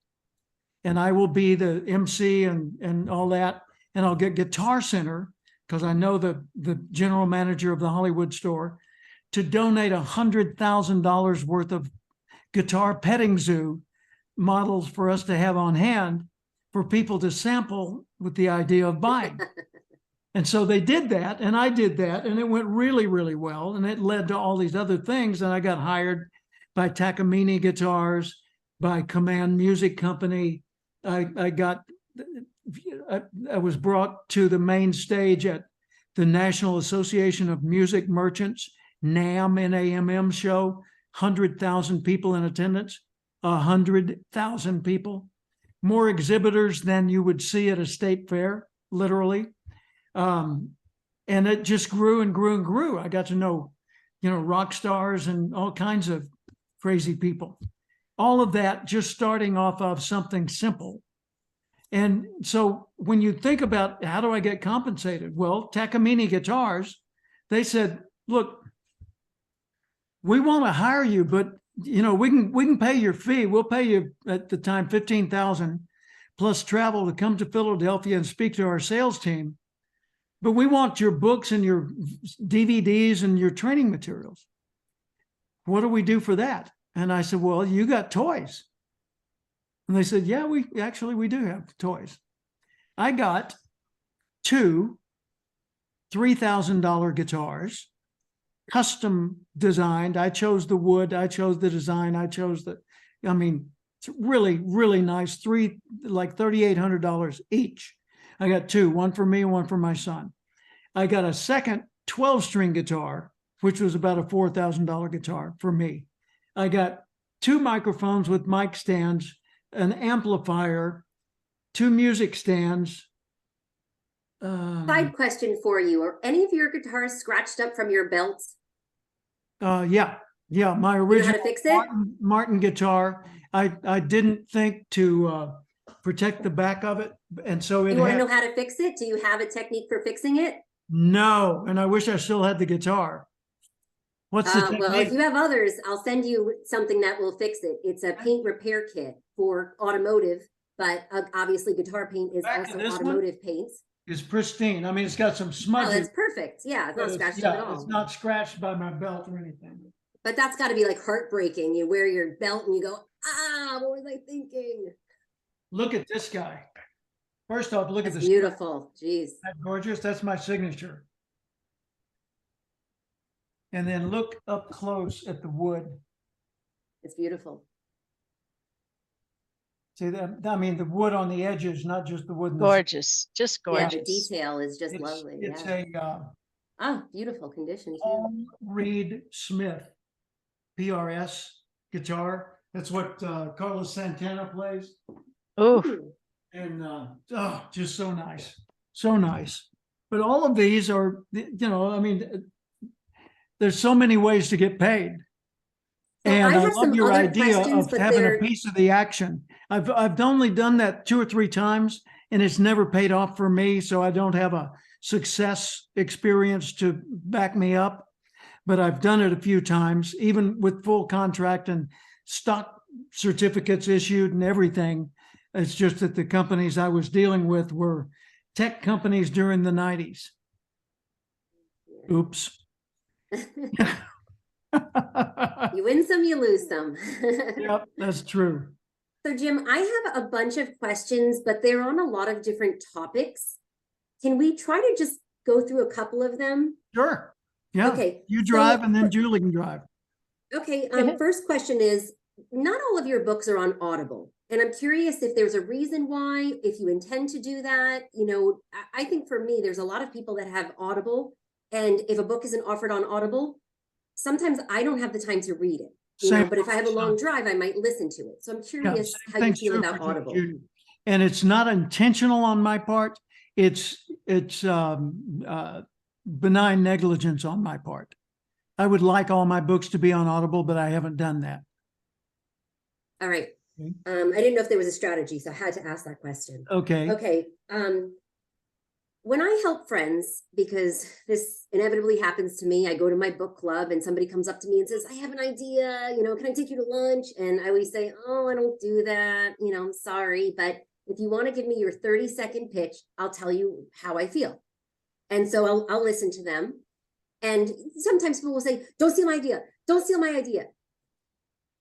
And I will be the MC and all that. And I'll get Guitar Center, because I know the general manager of the Hollywood store, to donate $100,000 worth of guitar petting zoo models for us to have on hand for people to sample with the idea of buying. And so they did that, and I did that, and it went really, really well. And it led to all these other things. And I got hired by Takamine Guitars, by Command Music Company. I was brought to the main stage at the National Association of Music Merchants, NAMM, N-A-M-M show, 100,000 people in attendance, 100,000 people, more exhibitors than you would see at a state fair, literally. And it just grew and grew and grew. I got to know, rock stars and all kinds of crazy people. All of that just starting off of something simple. And so when you think about how do I get compensated? Well, Takamine Guitars, they said, look, we want to hire you, but we can pay your fee. We'll pay you at the time $15,000 plus travel to come to Philadelphia and speak to our sales team. But we want your books and your DVDs and your training materials. What do we do for that? And I said, well, you got toys. And they said, yeah, we do have toys. I got two $3,000 guitars, custom designed. I chose the wood, I chose the design, it's really, really nice. Like $3,800 each. I got two, one for me, one for my son. I got a second 12-string guitar, which was about a $4,000 guitar for me. I got two microphones with mic stands, an amplifier, two music stands. Side question for you. Are any of your guitars scratched up from your belts? Yeah. My You know how original to fix it? Martin guitar. I didn't think to protect the back of it. And so You want to know how to fix it? Do you have a technique for fixing it? No, and I wish I still had the guitar. What's the technique? Well, if you have others, I'll send you something that will fix it. It's a paint repair kit for automotive, but obviously guitar paint is also automotive paints. It's pristine. I mean, it's got some smudges. Oh, that's perfect. Yeah, it's not scratched up at all. It's not scratched by my belt or anything. But that's got to be like heartbreaking. You wear your belt and you go, what was I thinking? Look at this guy. First off, look at this. Beautiful. Jeez. That's gorgeous. That's my signature. And then look up close at the wood. It's beautiful. See that? I mean, the wood on the edges, not just the wood. Gorgeous. Just gorgeous. Yeah, the detail is just lovely. It's a beautiful condition too. Paul Reed Smith, PRS guitar. That's what Carlos Santana plays. Oh. And just so nice. So nice. But all of these are, there's so many ways to get paid. And I love your idea of having a piece of the action. I've only done that 2 or 3 times, and it's never paid off for me. So I don't have a success experience to back me up. But I've done it a few times, even with full contract and stock certificates issued and everything. It's just that the companies I was dealing with were tech companies during the 90s. Oops. You win some, you lose some. Yep, that's true. So Jim, I have a bunch of questions, but they're on a lot of different topics. Can we try to just go through a couple of them? Sure. Yeah. Okay. You drive and then Julie can drive. Okay. First question is, not all of your books are on Audible. And I'm curious if there's a reason why, if you intend to do that. I think for me, there's a lot of people that have Audible. And if a book isn't offered on Audible, sometimes I don't have the time to read it. But if I have a long drive, I might listen to it. So I'm curious how you feel about Audible. And it's not intentional on my part. It's benign negligence on my part. I would like all my books to be on Audible, but I haven't done that. All right. I didn't know if there was a strategy, so I had to ask that question. Okay. When I help friends, because this inevitably happens to me, I go to my book club and somebody comes up to me and says, I have an idea, can I take you to lunch? And I always say, oh, I don't do that. I'm sorry. But if you want to give me your 30-second pitch, I'll tell you how I feel. And so I'll listen to them. And sometimes people will say, don't steal my idea. Don't steal my idea.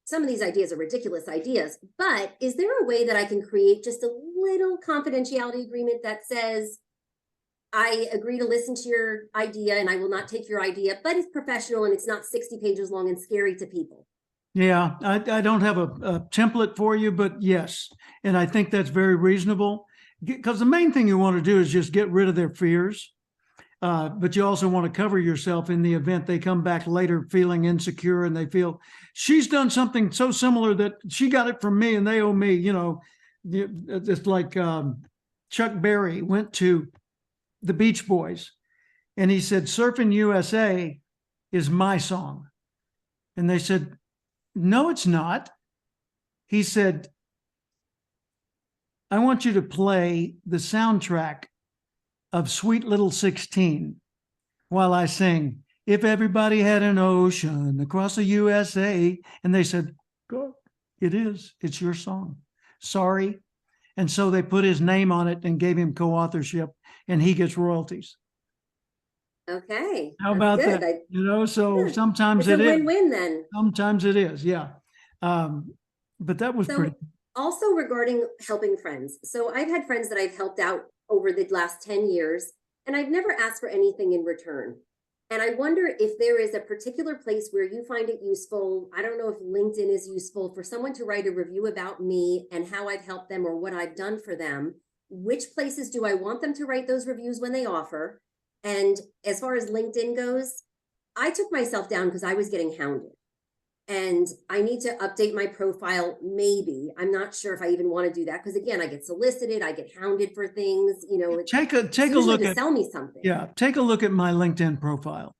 Some of these ideas are ridiculous ideas, but is there a way that I can create just a little confidentiality agreement that says, I agree to listen to your idea and I will not take your idea, but it's professional and it's not 60 pages long and scary to people. Yeah, I don't have a template for you, but yes. And I think that's very reasonable because the main thing you want to do is just get rid of their fears. But you also want to cover yourself in the event they come back later feeling insecure and they feel she's done something so similar that she got it from me and they owe me, you know. It's like Chuck Berry went to the Beach Boys and he said, Surfing USA is my song. And they said, no, it's not. He said, I want you to play the soundtrack of Sweet Little 16 while I sing, if everybody had an ocean across the USA. And they said, go, it is. It's your song. Sorry. And so they put his name on it and gave him co-authorship and he gets royalties. Okay. How about good. that? You know, so Yeah. sometimes It's it a is. win-win then. Sometimes it is. Yeah. But that was So pretty. also regarding helping friends. So I've had friends that I've helped out over the last 10 years, and I've never asked for anything in return. And I wonder if there is a particular place where you find it useful. I don't know if LinkedIn is useful for someone to write a review about me and how I've helped them or what I've done for them. Which places do I want them to write those reviews when they offer? And as far as LinkedIn goes, I took myself down because I was getting hounded. And I need to update my profile. Maybe. I'm not sure if I even want to do that because again, I get solicited, I get hounded for things, you know. Take a usually look to at sell me something. Yeah, take a look at my LinkedIn profile.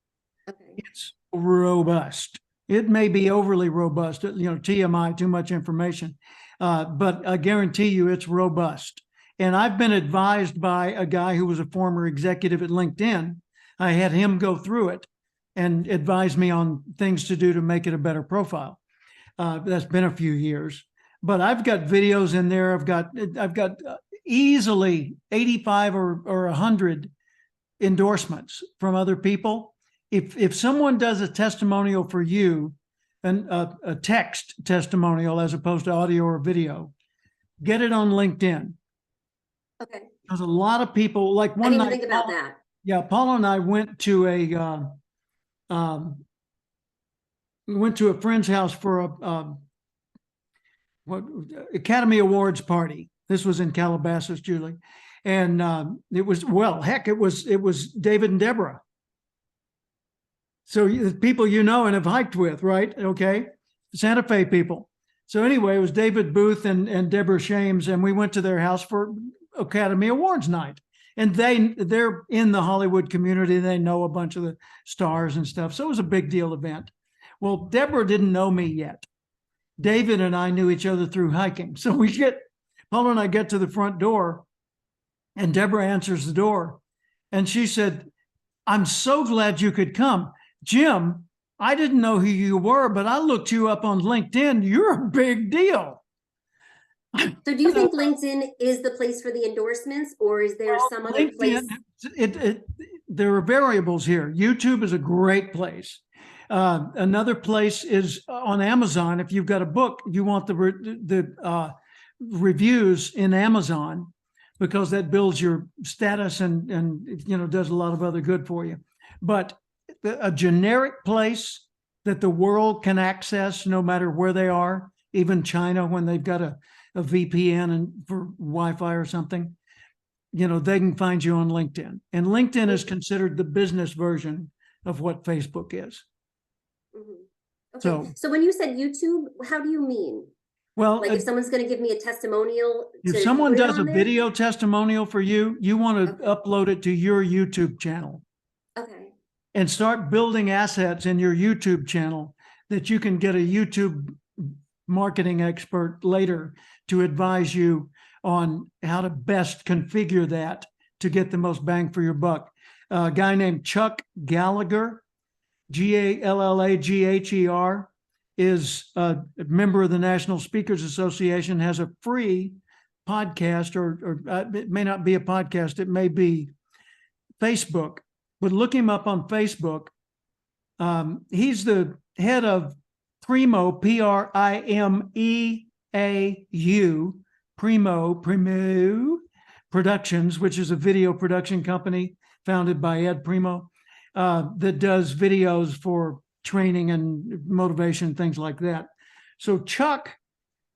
Okay. It's robust. It may be overly robust, you know, TMI, too much information, but I guarantee you it's robust. And I've been advised by a guy who was a former executive at LinkedIn. I had him go through it and advise me on things to do to make it a better profile. That's been a few years, but I've got videos in there. I've got easily 85 or 100 endorsements from other people. If someone does a testimonial for you, and a text testimonial as opposed to audio or video, get it on LinkedIn. Okay. There's a lot of people, like I one didn't night. even think about that. Yeah, Paula and I went to a friend's house for a Academy Awards party. This was in Calabasas, Julie, and it was it was David and Deborah. So people you know and have hiked with, right? Okay, Santa Fe people. So anyway, it was David Booth and Deborah Shames, and we went to their house for Academy Awards night. And they're in the Hollywood community. They know a bunch of the stars and stuff. So it was a big deal event. Well, Deborah didn't know me yet. David and I knew each other through hiking. So Paula and I get to the front door and Deborah answers the door. And she said, I'm so glad you could come. Jim, I didn't know who you were, but I looked you up on LinkedIn. You're a big deal. So do you think LinkedIn is the place for the endorsements, or is there some other place? There are variables here. YouTube is a great place. Another place is on Amazon. If you've got a book, you want the reviews in Amazon because that builds your status and you know does a lot of other good for you. But a generic place that the world can access no matter where they are, even China when they've got a VPN and for Wi-Fi or something, you know, they can find you on LinkedIn. And LinkedIn is considered the business version of what Facebook is. Mm-hmm. Okay. So when you said YouTube, how do you mean? Well, like if someone's going to give me a testimonial, if someone does a video testimonial for you, you want to upload it to your YouTube channel. Okay. And start building assets in your YouTube channel that you can get a YouTube marketing expert later to advise you on how to best configure that to get the most bang for your buck. A guy named Chuck Gallagher, Gallagher, is a member of the National Speakers Association, has a free podcast, or it may not be a podcast, it may be Facebook, but look him up on Facebook. He's the head of Primo, Primeau Productions, which is a video production company founded by Ed Primo, that does videos for training and motivation, things like that. So Chuck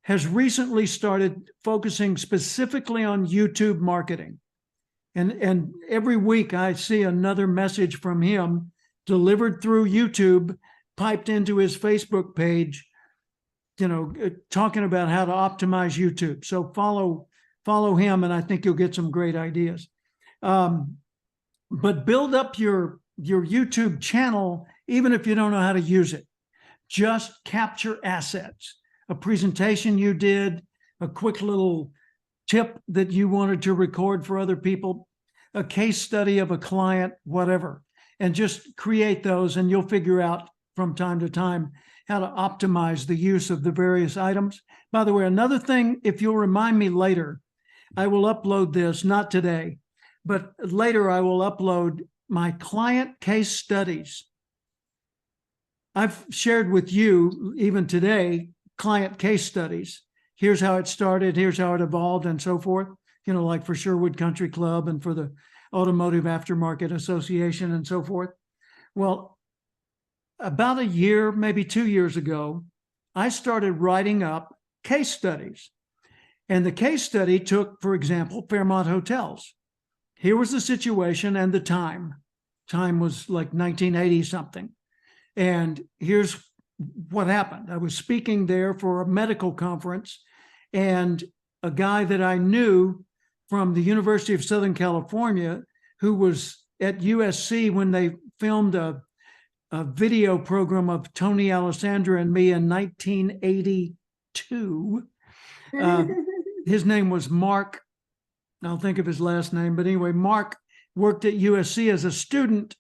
has recently started focusing specifically on YouTube marketing. And every week I see another message from him delivered through YouTube, piped into his Facebook page, talking about how to optimize YouTube. So follow him, and I think you'll get some great ideas. But build up your YouTube channel, even if you don't know how to use it. Just capture assets. A presentation you did, a quick little tip that you wanted to record for other people, a case study of a client, whatever, and just create those, and you'll figure out from time to time how to optimize the use of the various items. By the way, another thing, if you'll remind me later, I will upload this, not today, but later I will upload my client case studies. I've shared with you, even today, client case studies. Here's how it started, here's how it evolved, and so forth. Like for Sherwood Country Club and for the Automotive Aftermarket Association and so forth. Well, about a year, maybe 2 years ago, I started writing up case studies. And the case study took, for example, Fairmont Hotels. Here was the situation and the time. Time was like 1980 something. And here's what happened. I was speaking there for a medical conference, and a guy that I knew from the University of Southern California, who was at USC when they filmed a video program of Tony Alessandra and me in 1982. His name was Mark. I'll think of his last name. But anyway, Mark worked at USC as a student,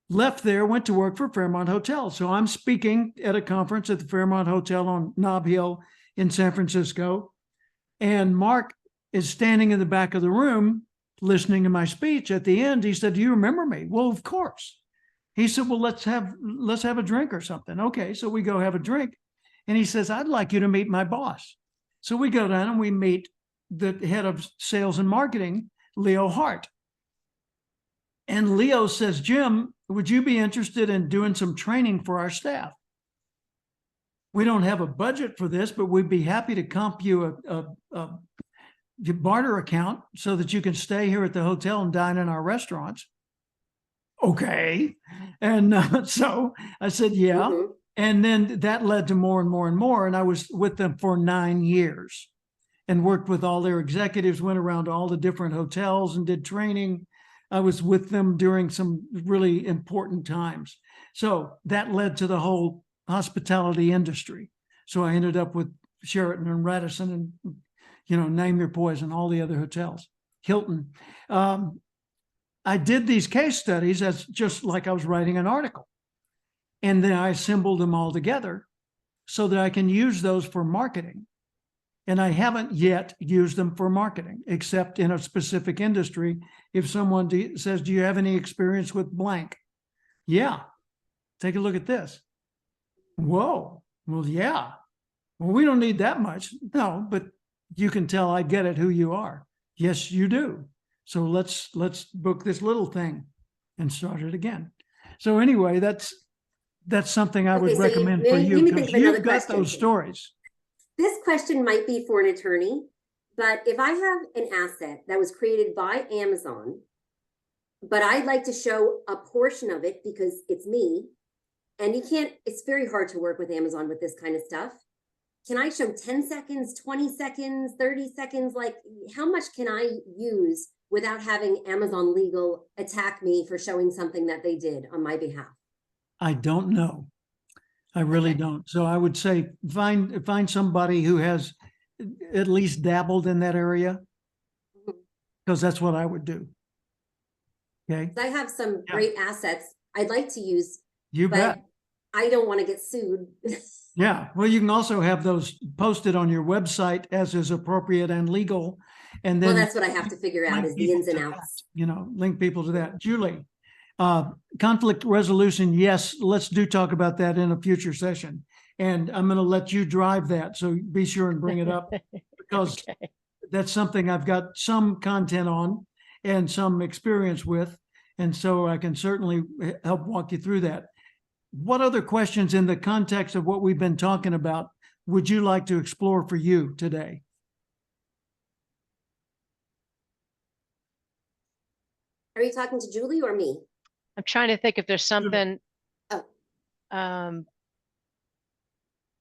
left there, went to work for Fairmont Hotel. So I'm speaking at a conference at the Fairmont Hotel on Nob Hill in San Francisco. And Mark is standing in the back of the room listening to my speech. At the end, he said, "Do you remember me?" Well, of course. He said, "Well, let's have a drink or something." Okay, so we go have a drink. And he says, "I'd like you to meet my boss." So we go down and we meet the head of sales and marketing, Leo Hart. And Leo says, "Jim, would you be interested in doing some training for our staff? We don't have a budget for this, but we'd be happy to comp you a barter account so that you can stay here at the hotel and dine in our restaurants." Okay. And so I said, yeah. Mhm. And then that led to more and more and more. And I was with them for 9 years and worked with all their executives, went around to all the different hotels and did training. I was with them during some really important times. So that led to the whole hospitality industry. So I ended up with Sheraton and Radisson and, name your poison, all the other hotels, Hilton. I did these case studies as just like I was writing an article. And then I assembled them all together so that I can use those for marketing. And I haven't yet used them for marketing, except in a specific industry. If someone says, "Do you have any experience with blank?" Yeah. Take a look at this. Whoa. Well, yeah. Well, we don't need that much. No, but you can tell I get it who you are. Yes, you do. So let's book this little thing and start it again. So anyway, that's something I Okay, would so recommend you for made you, me think because of another you've got question. those stories. This question might be for an attorney, but if I have an asset that was created by Amazon, but I'd like to show a portion of it because it's me, and it's very hard to work with Amazon with this kind of stuff. Can I show 10 seconds, 20 seconds, 30 seconds? Like, how much can I use without having Amazon legal attack me for showing something that they did on my behalf? I don't know. I really Okay. don't. So I would say find somebody who has at least dabbled in that area, because that's what I would do. Okay. I have some Yeah. great assets I'd like to use, You bet. but I don't want to get sued. Yeah. Well, you can also have those posted on your website as is appropriate and legal. And Well, then that's what I have to figure out link is the people ins and to that, outs. link people to that. Julie, conflict resolution. Yes, let's talk about that in a future session. And I'm going to let you drive that. So be sure and bring it up, because Okay. that's something I've got some content on and some experience with. And so I can certainly help walk you through that. What other questions in the context of what we've been talking about would you like to explore for you today? Are you talking to Julie or me? I'm trying to think if there's something. Oh.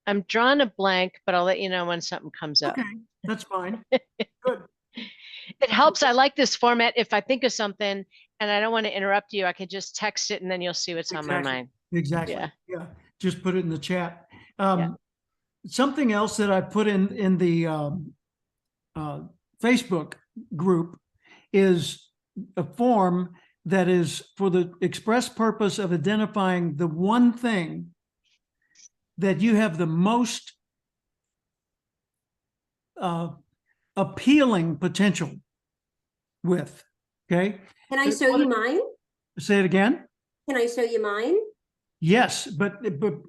I'm drawing a blank, but I'll let you know when something comes up. Okay, that's fine. Good. It helps. I like this format. If I think of something and I don't want to interrupt you, I can just text it and then you'll see what's on my mind. Exactly. Yeah. Yeah. Just put it in the chat. Yeah. Something else that I put in the Facebook group is a form that is for the express purpose of identifying the one thing that you have the most appealing potential with. Okay. Can I show you mine? Say it again. Can I show you mine? Yes, but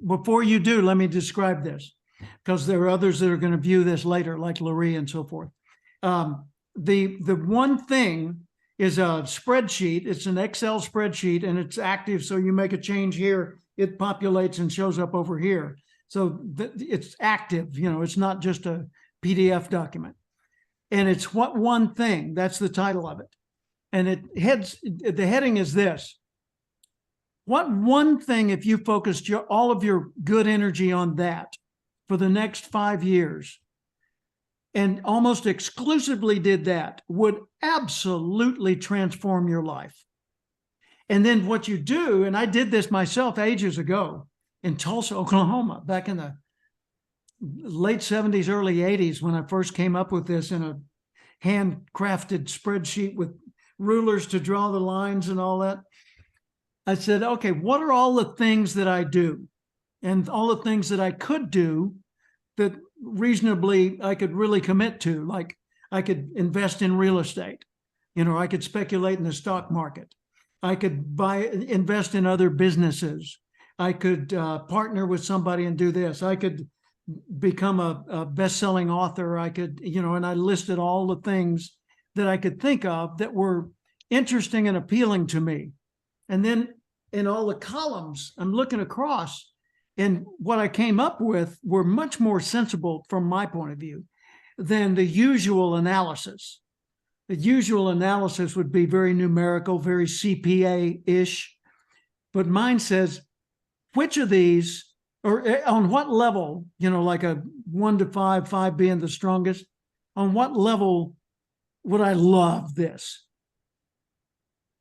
before you do, let me describe this, because there are others that are going to view this later, like Laurie and so forth. The one thing is a spreadsheet. It's an Excel spreadsheet, and it's active. So you make a change here, it populates and shows up over here. So it's active. You know, it's not just a PDF document. And it's what one thing. That's the title of it. And the heading is this. What one thing, if you focused all of your good energy on that for the next 5 years and almost exclusively did that, would absolutely transform your life? And then what you do, and I did this myself ages ago in Tulsa, Oklahoma, back in the late 70s, early 80s, when I first came up with this in a handcrafted spreadsheet with rulers to draw the lines and all that. I said, okay, what are all the things that I do and all the things that I could do that reasonably I could really commit to? Like I could invest in real estate, you know, I could speculate in the stock market. I could invest in other businesses. I could partner with somebody and do this. I could become a best-selling author. I could, you know, and I listed all the things that I could think of that were interesting and appealing to me. And then in all the columns, I'm looking across, and what I came up with were much more sensible from my point of view than the usual analysis. The usual analysis would be very numerical, very CPA-ish, but mine says, which of these, or on what level, you know, like a 1 to 5, 5 being the strongest, on what level would I love this?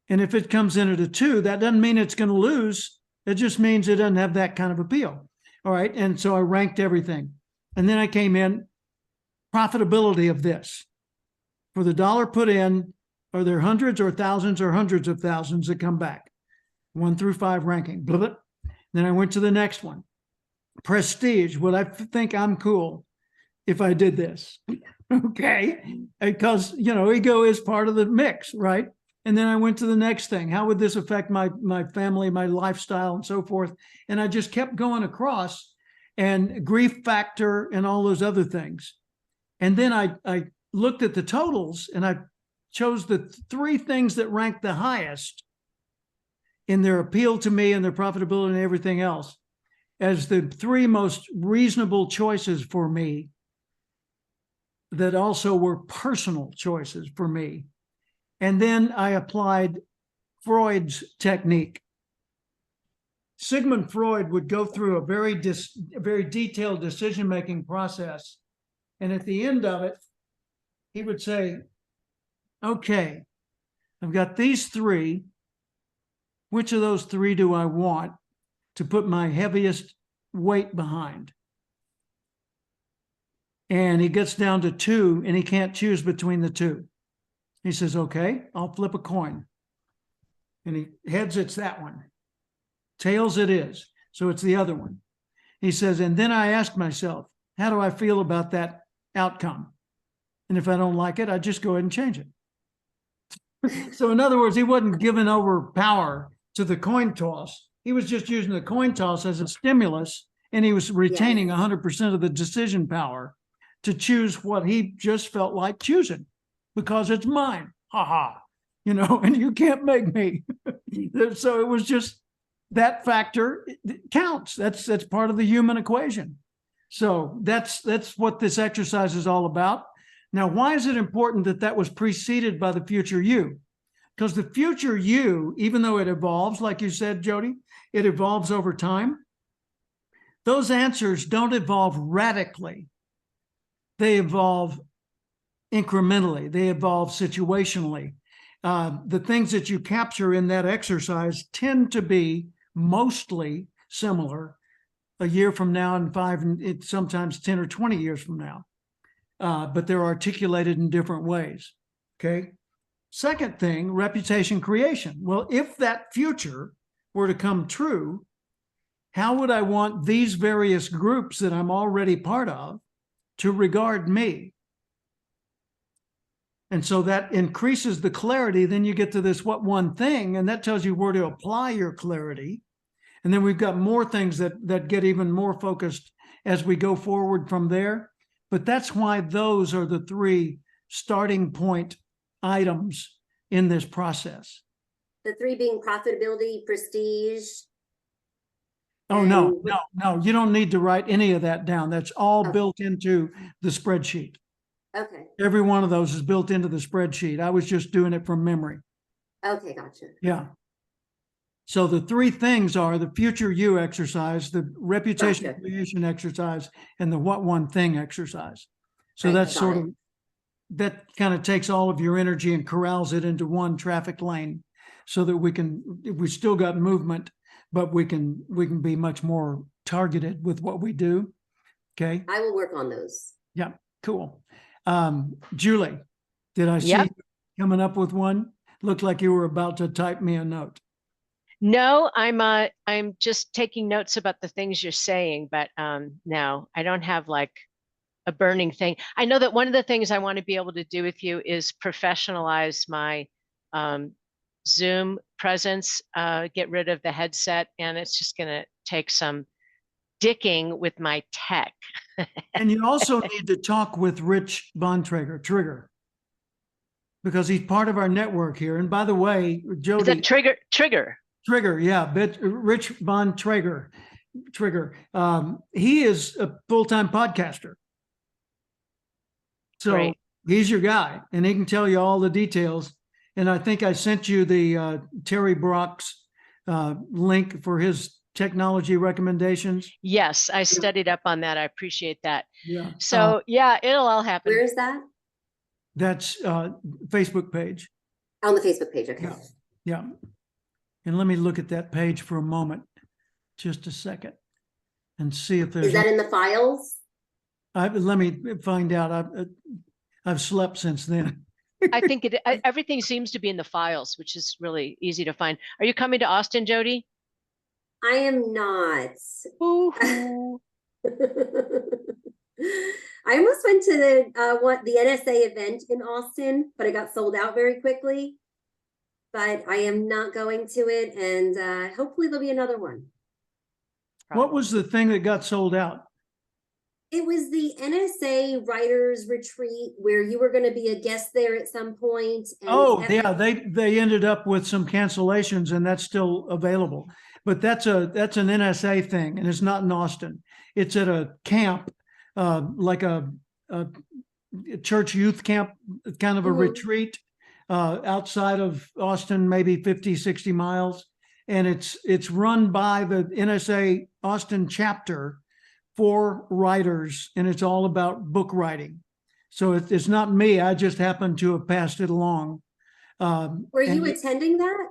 And if it comes in at a 2, that doesn't mean it's going to lose. It just means it doesn't have that kind of appeal. All right. And so I ranked everything. And then I came in, profitability of this. For the dollar put in, are there hundreds or thousands or hundreds of thousands that come back? 1 through 5 ranking. Blah, blah. Then I went to the next one. Prestige. Would I think I'm cool if I did this? Okay. Because, you know, ego is part of the mix, right? And then I went to the next thing. How would this affect my family, my lifestyle, and so forth? And I just kept going across, and grief factor and all those other things. And then I looked at the totals, and I chose the 3 things that ranked the highest in their appeal to me and their profitability and everything else as the 3 most reasonable choices for me that also were personal choices for me. And then I applied Freud's technique. Sigmund Freud would go through a very detailed decision-making process. And at the end of it, he would say, okay, I've got these 3. Which of those 3 do I want to put my heaviest weight behind? And he gets down to 2, and he can't choose between the 2. He says, okay, I'll flip a coin. And he heads, it's that one. Tails, it is. So it's the other one. He says, and then I ask myself, how do I feel about that outcome? And if I don't like it, I just go ahead and change it. So in other words, he wasn't giving over power to the coin toss. He was just using the coin toss as a stimulus, and he was retaining 100% of the decision power to choose what he just felt like choosing because it's mine. Ha ha. and you can't make me. So it was just that factor counts. That's part of the human equation. So that's what this exercise is all about. Now, why is it important that was preceded by the future you? Because the future you, even though it evolves, like you said, Jody, it evolves over time. Those answers don't evolve radically. They evolve incrementally. They evolve situationally. The things that you capture in that exercise tend to be mostly similar a year from now and 5 and sometimes 10 or 20 years from now. But they're articulated in different ways. Okay. Second thing, reputation creation. Well, if that future were to come true, how would I want these various groups that I'm already part of to regard me? And so that increases the clarity. Then you get to this what one thing, and that tells you where to apply your clarity. And then we've got more things that get even more focused as we go forward from there. But that's why those are the 3 starting point items in this process. The 3 being profitability, prestige. Oh, no. You don't need to write any of that down. That's all Okay. built into the spreadsheet. Okay. Every one of those is built into the spreadsheet. I was just doing it from memory. Okay, gotcha. Yeah. So the 3 things are the future you exercise, the reputation Gotcha. creation exercise, and the what one thing exercise. So Right, that's got sort it. of, that kind of takes all of your energy and corrals it into one traffic lane so that we still got movement, but we can be much more targeted with what we do. Okay. I will work on those. Yeah. Cool. Julie, did I see Yep. you coming up with one? Looked like you were about to type me a note. No, I'm just taking notes about the things you're saying, but no, I don't have like a burning thing. I know that one of the things I want to be able to do with you is professionalize my Zoom presence, get rid of the headset, and it's just going to take some dicking with my tech. And you also need to talk with Rich Trigger, because he's part of our network here. And by the way, Is Jody, that Trigger? yeah, Rich Von Trigger. He is a full-time podcaster. So Great. he's your guy, and he can tell you all the details. And I think I sent you the Terry Brock's link for his technology recommendations. Yes, I studied up on that. I appreciate that. Yeah. So yeah, it'll all happen. Where is that? That's Facebook page. On the Facebook page. Okay. Yeah. And let me look at that page for a moment, just a second, and see if there's. Is that in the files? Let me find out. I've slept since then. I think everything seems to be in the files, which is really easy to find. Are you coming to Austin, Jody? I am not. Ooh. I almost went to the NSA event in Austin, but it got sold out very quickly. But I am not going to it, and hopefully there'll be another one. What was the thing that got sold out? It was the NSA Writers Retreat where you were going to be a guest there at some point. And Oh, yeah, they ended up with some cancellations, and that's still available. But that's an NSA thing, and it's not in Austin. It's at a camp, like a church youth camp, kind of a retreat outside of Austin, maybe 50, 60 miles. And it's run by the NSA Austin chapter for writers, and it's all about book writing. So it's not me. I just happen to have passed it along. Were you attending that?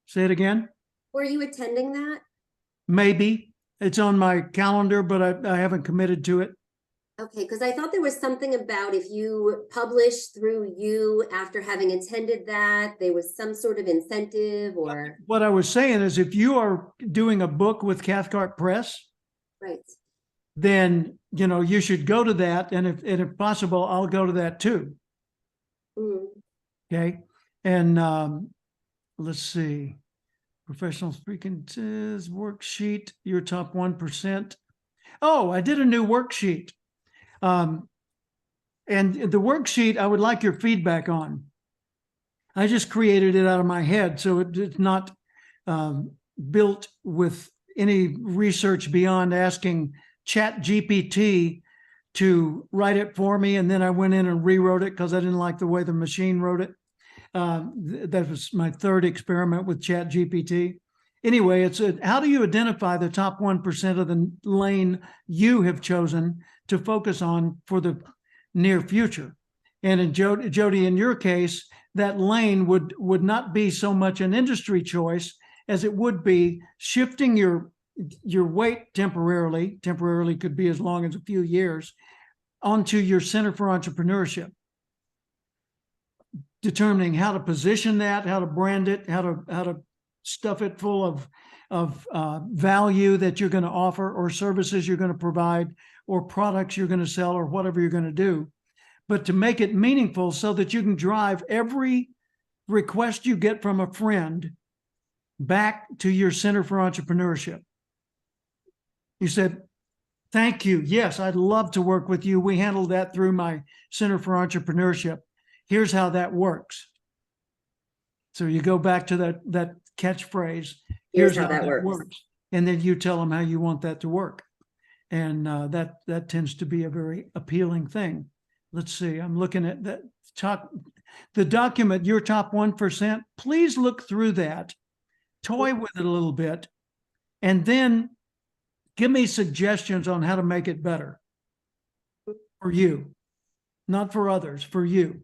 Say it again. Were you attending that? Maybe. It's on my calendar, but I haven't committed to it. Okay, because I thought there was something about if you published through you after having attended that, there was some sort of incentive or. What I was saying is if you are doing a book with Cathcart Press, Right. then, you should go to that. And if possible, I'll go to that too. Mm. Okay. And let's see. Professional speaking worksheet, your top 1%. Oh, I did a new worksheet. And the worksheet I would like your feedback on. I just created it out of my head. So it's not built with any research beyond asking Chat GPT to write it for me. And then I went in and rewrote it because I didn't like the way the machine wrote it. That was my third experiment with Chat GPT. Anyway, it's how do you identify the top 1% of the lane you have chosen to focus on for the near future? And in Jody, in your case, that lane would not be so much an industry choice as it would be shifting your weight temporarily could be as long as a few years, onto your Center for Entrepreneurship, determining how to position that, how to brand it, how to stuff it full of value that you're going to offer, or services you're going to provide, or products you're going to sell, or whatever you're going to do, but to make it meaningful so that you can drive every request you get from a friend back to your Center for Entrepreneurship. You said, thank you. Yes, I'd love to work with you. We handled that through my Center for Entrepreneurship. Here's how that works. So you go back to that catchphrase. Here's how that works. And then you tell them how you want that to work. And that tends to be a very appealing thing. Let's see. I'm looking at that the document, your top 1%. Please look through that, toy with it a little bit, and then give me suggestions on how to make it better for you, not for others, for you.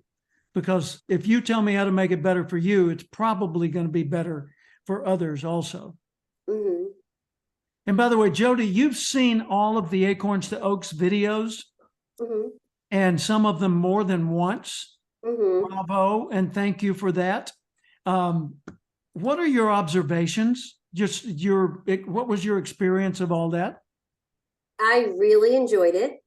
Because if you tell me how to make it better for you, it's probably going to be better for others also. Mm-hmm. And by the way, Jody, you've seen all of the Acorns to Oaks videos, Mm-hmm. and some of them more than once. Mm-hmm. Bravo, and thank you for that. What are your observations? Just what was your experience of all that? I really enjoyed it.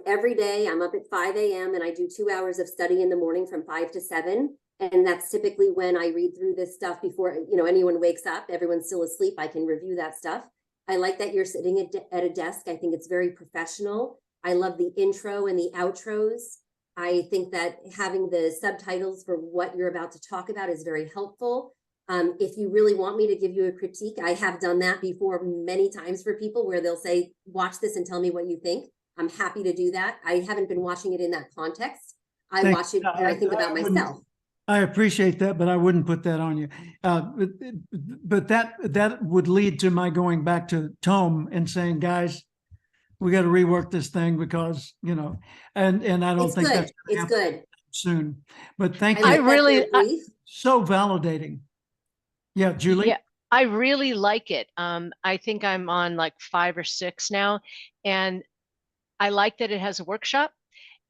Every day I'm up at 5 a.m. and I do 2 hours of study in the morning from 5 to 7. And that's typically when I read through this stuff before, anyone wakes up. Everyone's still asleep. I can review that stuff. I like that you're sitting at a desk. I think it's very professional. I love the intro and the outros. I think that having the subtitles for what you're about to talk about is very helpful. If you really want me to give you a critique, I have done that before many times for people where they'll say, watch this and tell me what you think. I'm happy to do that. I haven't been watching it in that context. I watch it and I think about myself. I appreciate that, but I wouldn't put that on you. But that would lead to my going back to Tome and saying, guys, we got to rework this thing because, and I don't think that's good soon. But thank you. I really, so validating. Yeah, Julie. Yeah, I really like it. I think I'm on like 5 or 6 now, and I like that it has a workshop,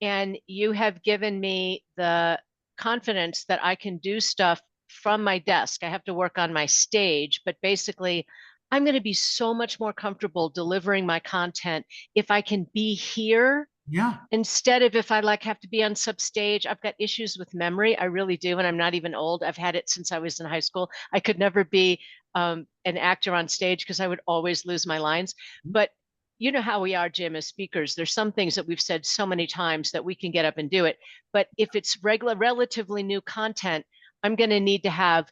and you have given me the confidence that I can do stuff from my desk. I have to work on my stage, but basically I'm going to be so much more comfortable delivering my content if I can be here. Yeah. Instead of if I have to be on substage. I've got issues with memory. I really do. And I'm not even old. I've had it since I was in high school. I could never be an actor on stage because I would always lose my lines. But you know how we are, Jim, as speakers. There's some things that we've said so many times that we can get up and do it. But if it's relatively new content, I'm going to need to have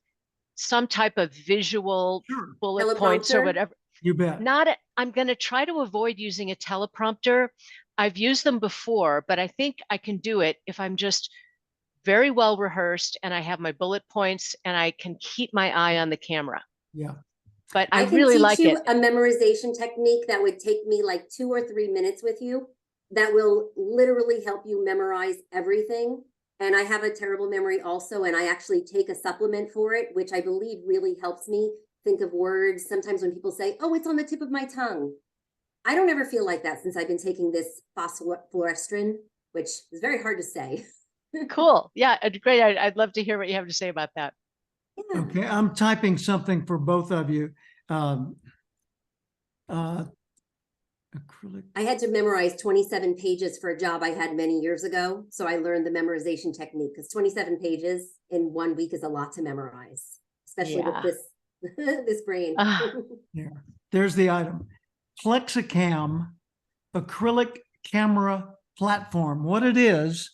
some type of visual bullet points or whatever. You bet. I'm going to try to avoid using a teleprompter. I've used them before, but I think I can do it if I'm just very well rehearsed and I have my bullet points and I can keep my eye on the camera. Yeah. But I really like it. I can teach you a memorization technique that would take me like 2 or 3 minutes with you that will literally help you memorize everything. And I have a terrible memory also, and I actually take a supplement for it, which I believe really helps me think of words. Sometimes when people say, oh, it's on the tip of my tongue. I don't ever feel like that since I've been taking this phosphorestrin, which is very hard to say. Cool. Yeah, great. I'd love to hear what you have to say about that. Yeah. Okay, I'm typing something for both of you. Acrylic. I had to memorize 27 pages for a job I had many years ago. So I learned the memorization technique because 27 pages in 1 week is a lot to memorize, especially with this brain. Yeah, there's the item. Plexicam acrylic camera platform. What it is,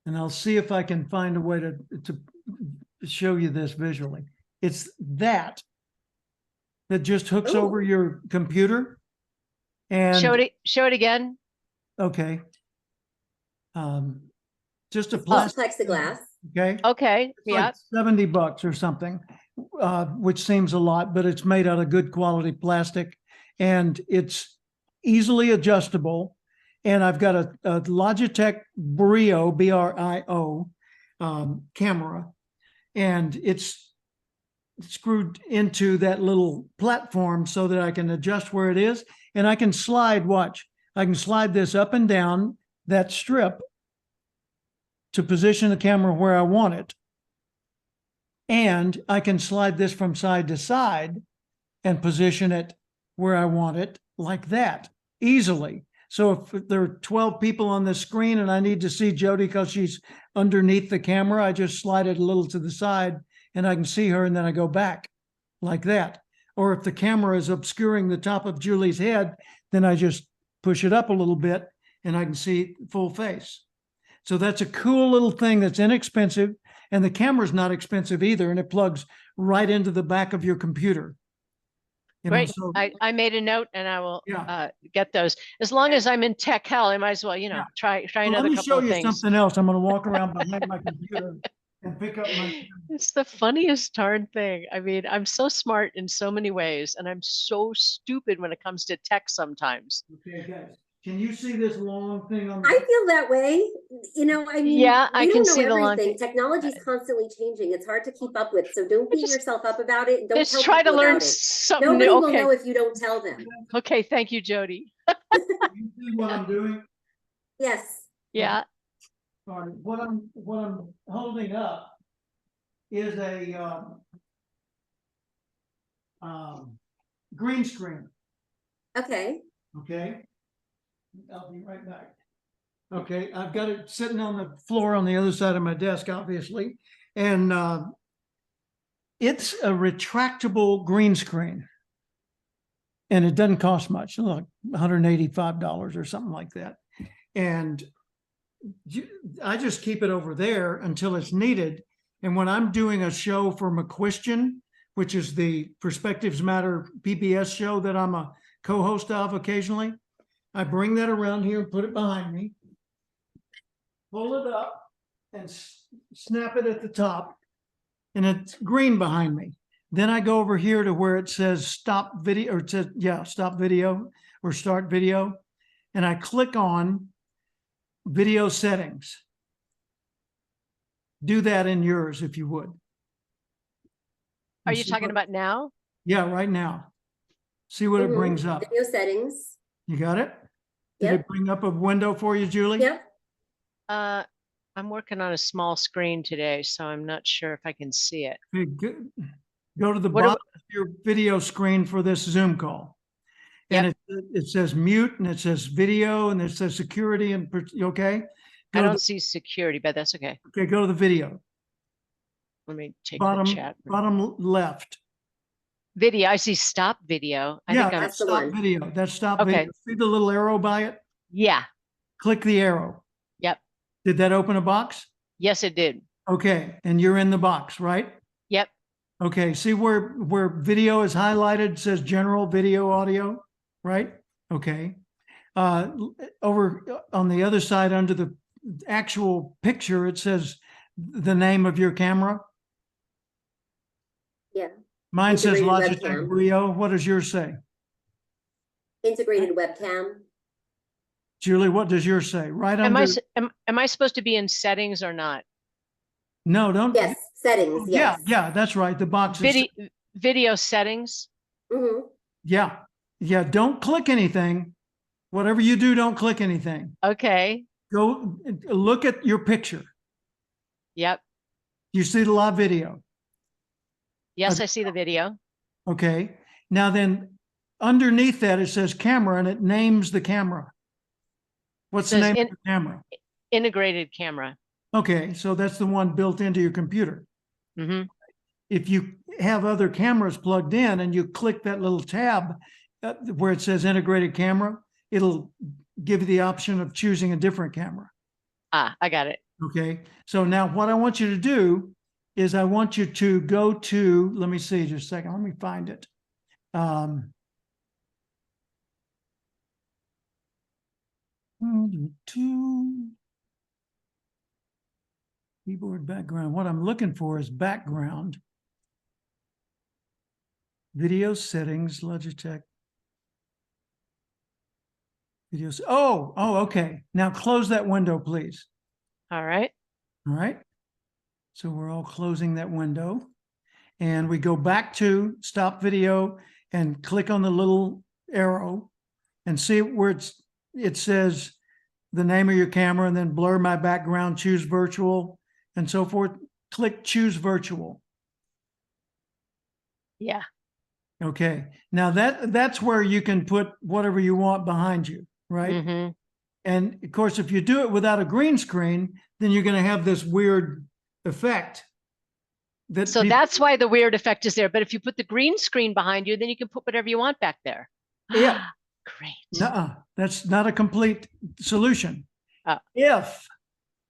and I'll see if I can find a way to show you this visually. It's that just hooks over Ooh. your computer. And Show it again. okay. Just a It's plastic, plexiglass. okay? Okay. It's like $70 or something, which seems a lot, but it's made out of good quality plastic and it's easily adjustable. And I've got a Logitech Brio, B-R-I-O, camera, and it's screwed into that little platform so that I can adjust where it is. And I can slide, watch, I can slide this up and down that strip to position the camera where I want it. And I can slide this from side to side and position it where I want it like that easily. So if there are 12 people on the screen and I need to see Jody because she's underneath the camera, I just slide it a little to the side and I can see her and then I go back like that. Or if the camera is obscuring the top of Julie's head, then I just push it up a little bit and I can see full face. So that's a cool little thing that's inexpensive, and the camera's not expensive either, and it plugs right into the back of your computer. Great. So, I made a note and I will Yeah. get those. As long as I'm in tech hell, I might as well, Yeah. try well, another let me couple show of you things. something else. I'm going to walk around behind my computer and pick up my. It's the funniest darn thing. I mean, I'm so smart in so many ways, and I'm so stupid when it comes to tech sometimes. Okay, guys, can you see this long thing on? I feel that way. I mean, Yeah, I we can don't know see the long everything. thing. Technology's constantly changing. It's hard to keep up with. So don't beat Just- yourself up about it and don't Just tell try to people learn about it. something Nobody new. will Okay. know if you don't tell them. Okay. Thank you, Jody. You see what I'm doing? Yes. Yeah. All right, what I'm holding up is a green screen. Okay. Okay. I'll be right back. Okay, I've got it sitting on the floor on the other side of my desk, obviously. And it's a retractable green screen. And it doesn't cost much, like $185 or something like that. And I just keep it over there until it's needed. And when I'm doing a show for McQuestion, which is the Perspectives Matter PBS show that I'm a co-host of occasionally, I bring that around here and put it behind me, pull it up and snap it at the top, and it's green behind me. Then I go over here to where it says stop video, or it says, stop video or start video. And I click on video settings. Do that in yours if you would. Are And you see talking what- about now? Yeah, right now. See what it Mhm. brings up. Video settings. You got it? Did Yep. it bring up a window for you, Julie? Yep. I'm working on a small screen today, so I'm not sure if I can see it. Okay, go to the What do- bottom of your video screen for this Zoom call. And it says mute and it says video and it says security and okay. I Go to don't see security, but that's okay. okay, go to the video. Let me take Bottom the chat. bottom left. Video. I see stop video. I Yeah, think I'm That's the stop one. video. That's stop Okay. video. See the little arrow by it? yeah. Click the arrow. Yep. Did that open a box? Yes, it did. Okay, and you're in the box, right? Yep. Okay, see where video is highlighted, says general video audio, right? Okay. Over on the other side under the actual picture, it says the name of your camera. Yeah. Mine says Integrated Logitech webcam. Brio. What does yours say? Integrated webcam. Julie, what does yours say? Right Am under. am I supposed to be in settings or not? No, don't. Yes. Settings. Yes. Yeah, that's right. The box is. Video settings. Hmm. Yeah. Don't click anything. Whatever you do, don't click anything. Okay. Go look at your picture. Yep. You see the live video. Yes, I see the video. Okay. Now then underneath that, it says camera and it names the camera. What's the Says name of the camera? Integrated camera. Okay. So that's the one built into your computer. Hmm. If you have other cameras plugged in and you click that little tab where it says integrated camera, it'll give you the option of choosing a different camera. I got it. Okay. So now what I want you to do is I want you to go to, let me see just a second, let me find it. Keyboard background. What I'm looking for is background. Video settings, Logitech. Videos. Oh, okay. Now close that window, please. All right. All right. So we're all closing that window. And we go back to stop video and click on the little arrow and see where it says the name of your camera, and then blur my background, choose virtual, and so forth. Click choose virtual. Yeah. Okay. Now that's where you can put whatever you want behind you, right? Mm-hmm. And of course, if you do it without a green screen, then you're going to have this weird effect. So that's why the weird effect is there. But if you put the green screen behind you, then you can put whatever you want back there. Yeah. Great. That's not a complete solution. Oh. If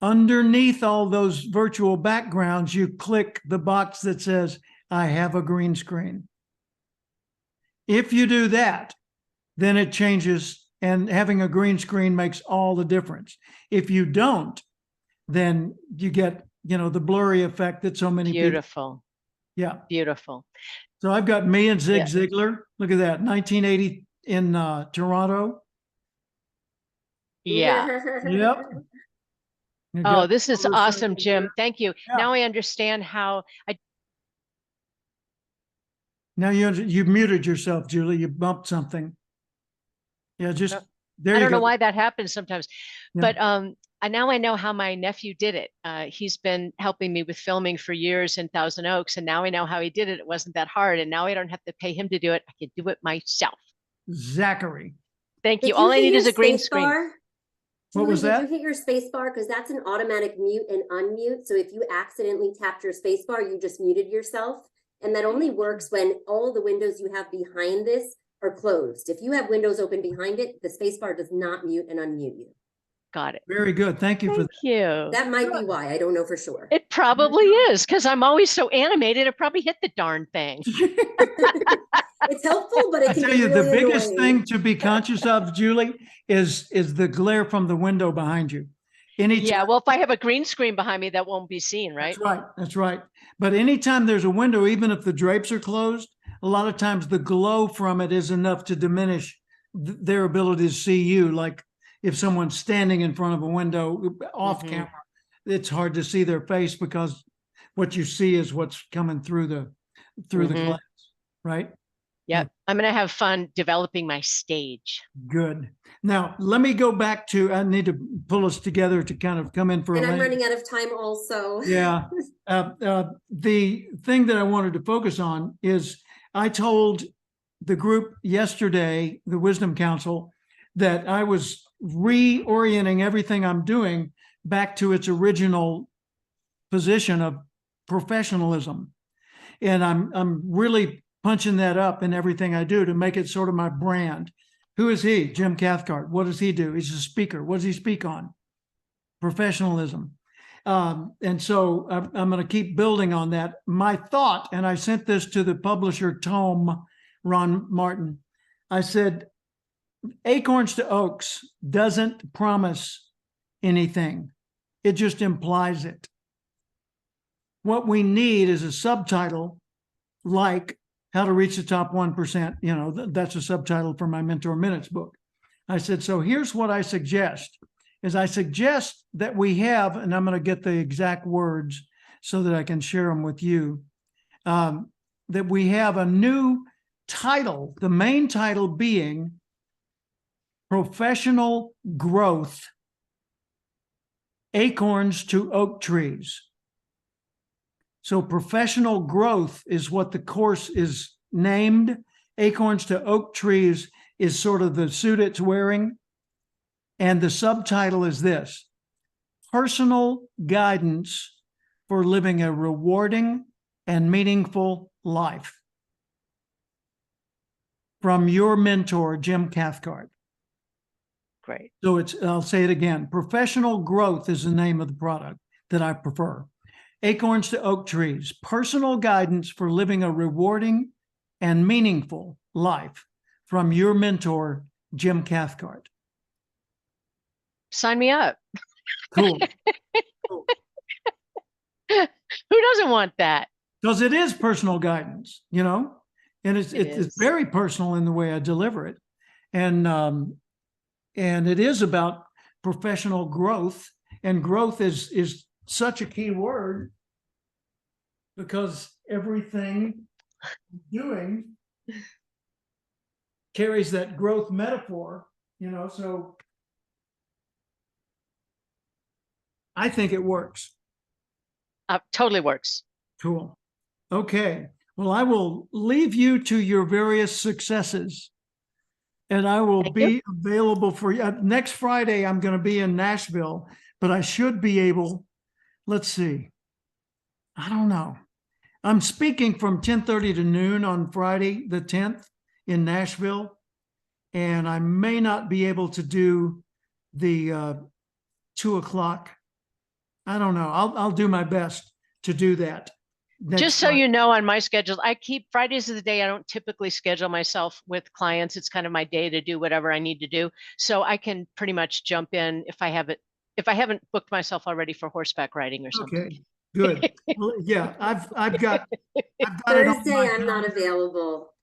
underneath all those virtual backgrounds, you click the box that says, I have a green screen. If you do that, then it changes, and having a green screen makes all the difference. If you don't, then you get, the blurry effect that so many Beautiful. people. Yeah. Beautiful. So I've got me and Zig Ziglar. Look at that. 1980 in Toronto. Yeah. Yep. Oh, this is awesome, Jim. Thank you. Yeah. Now I understand how Now you muted yourself, Julie. You bumped something. Yeah, just there. I you don't know go. why that happens sometimes, Yeah. but now I know how my nephew did it. He's been helping me with filming for years in Thousand Oaks, and now I know how he did it. It wasn't that hard, and now I don't have to pay him to do it. I can do it myself. Zachary. Thank you. Did All I need hit is a your green space screen. bar? What was Julie, that? Did you hit your space bar? Because that's an automatic mute and unmute. So if you accidentally tapped your space bar, you just muted yourself. And that only works when all the windows you have behind this are closed. If you have windows open behind it, the space bar does not mute and unmute you. Got it. Very good. Thank you for Thank that. you. That might be why. I don't know for sure. It probably is, because I'm always so animated. It probably hit the darn thing. It's helpful, but it I can tell be you, really the biggest annoying. thing to be conscious of, Julie, is the glare from the window behind you. Yeah, well, if I have a green screen behind me, that won't be seen, right? That's right. That's right. But anytime there's a window, even if the drapes are closed, a lot of times the glow from it is enough to diminish their ability to see you. Like if someone's standing in front of a window off camera, it's hard to see their face because what you see is what's coming through the glass, right? Yep. I'm going to have fun developing my stage. Good. Now, let me go back to, I need to pull us together to kind of come in for And a I'm landing. running out of time also. Yeah. The thing that I wanted to focus on is I told the group yesterday, the Wisdom Council, that I was reorienting everything I'm doing back to its original position of professionalism. And I'm really punching that up in everything I do to make it sort of my brand. Who is he? Jim Cathcart. What does he do? He's a speaker. What does he speak on? Professionalism. And so I'm going to keep building on that. My thought, and I sent this to the publisher, Tome, Ron Martin. I said, Acorns to Oaks doesn't promise anything. It just implies it. What we need is a subtitle like How to Reach the Top 1%. That's a subtitle for my Mentor Minutes book. I said, so here's what I suggest. I suggest that we have, and I'm going to get the exact words so that I can share them with you, that we have a new title, the main title being Professional Growth, Acorns to Oak Trees. So professional growth is what the course is named. Acorns to Oak Trees is sort of the suit it's wearing. And the subtitle is this: Personal Guidance for Living a Rewarding and Meaningful Life. From your mentor, Jim Cathcart. Great. So I'll say it again. Professional Growth is the name of the product that I prefer. Acorns to Oak Trees, personal guidance for living a rewarding and meaningful life from your mentor, Jim Cathcart. Sign me up. Cool. Who doesn't want that? Because it is personal guidance, you know, and it's is. very personal in the way I deliver it. And it is about professional growth, and growth is such a key word because everything you're doing carries that growth metaphor, you know, so I think it works. Totally works. Cool. Okay. Well, I will leave you to your various successes, and I will Thank be you. available for you. Next Friday, I'm going to be in Nashville, but I should be able, let's see. I don't know. I'm speaking from 10:30 to noon on Friday, the 10th in Nashville, and I may not be able to do the 2 o'clock. I don't know. I'll do my best to do that. Just so you know, on my schedule, I keep Fridays is the day I don't typically schedule myself with clients. It's kind of my day to do whatever I need to do. So I can pretty much jump in if I haven't booked myself already for horseback riding or something. Okay, good. Well, yeah, I've got it on Thursday, my I'm not calendar. available.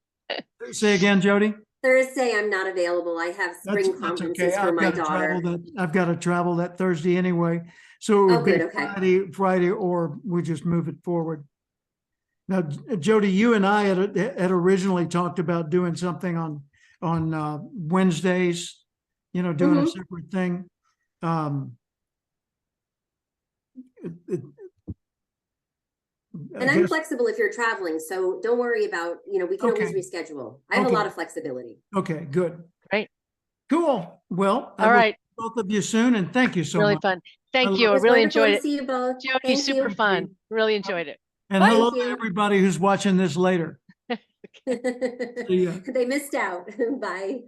Say again, Jody. Thursday, I'm not available. I have spring conferences for my daughter. I've got to travel that Thursday anyway. So it would Oh, be good, okay. Friday, or we just move it forward. Now, Jody, you and I had originally talked about doing something on Wednesdays, you know, doing a separate thing. And I'm flexible if you're traveling, so don't worry about, you know, we can always reschedule. I have a lot of flexibility. Okay, good. Right. Cool. Well, all right. Both of you soon, and thank you so really much. Fun. Thank you. It I was really wonderful enjoyed to it. see you both. Jody, Thank super you. fun. Really enjoyed it. And Bye. hello to everybody who's watching this later. See ya. They missed out. Bye.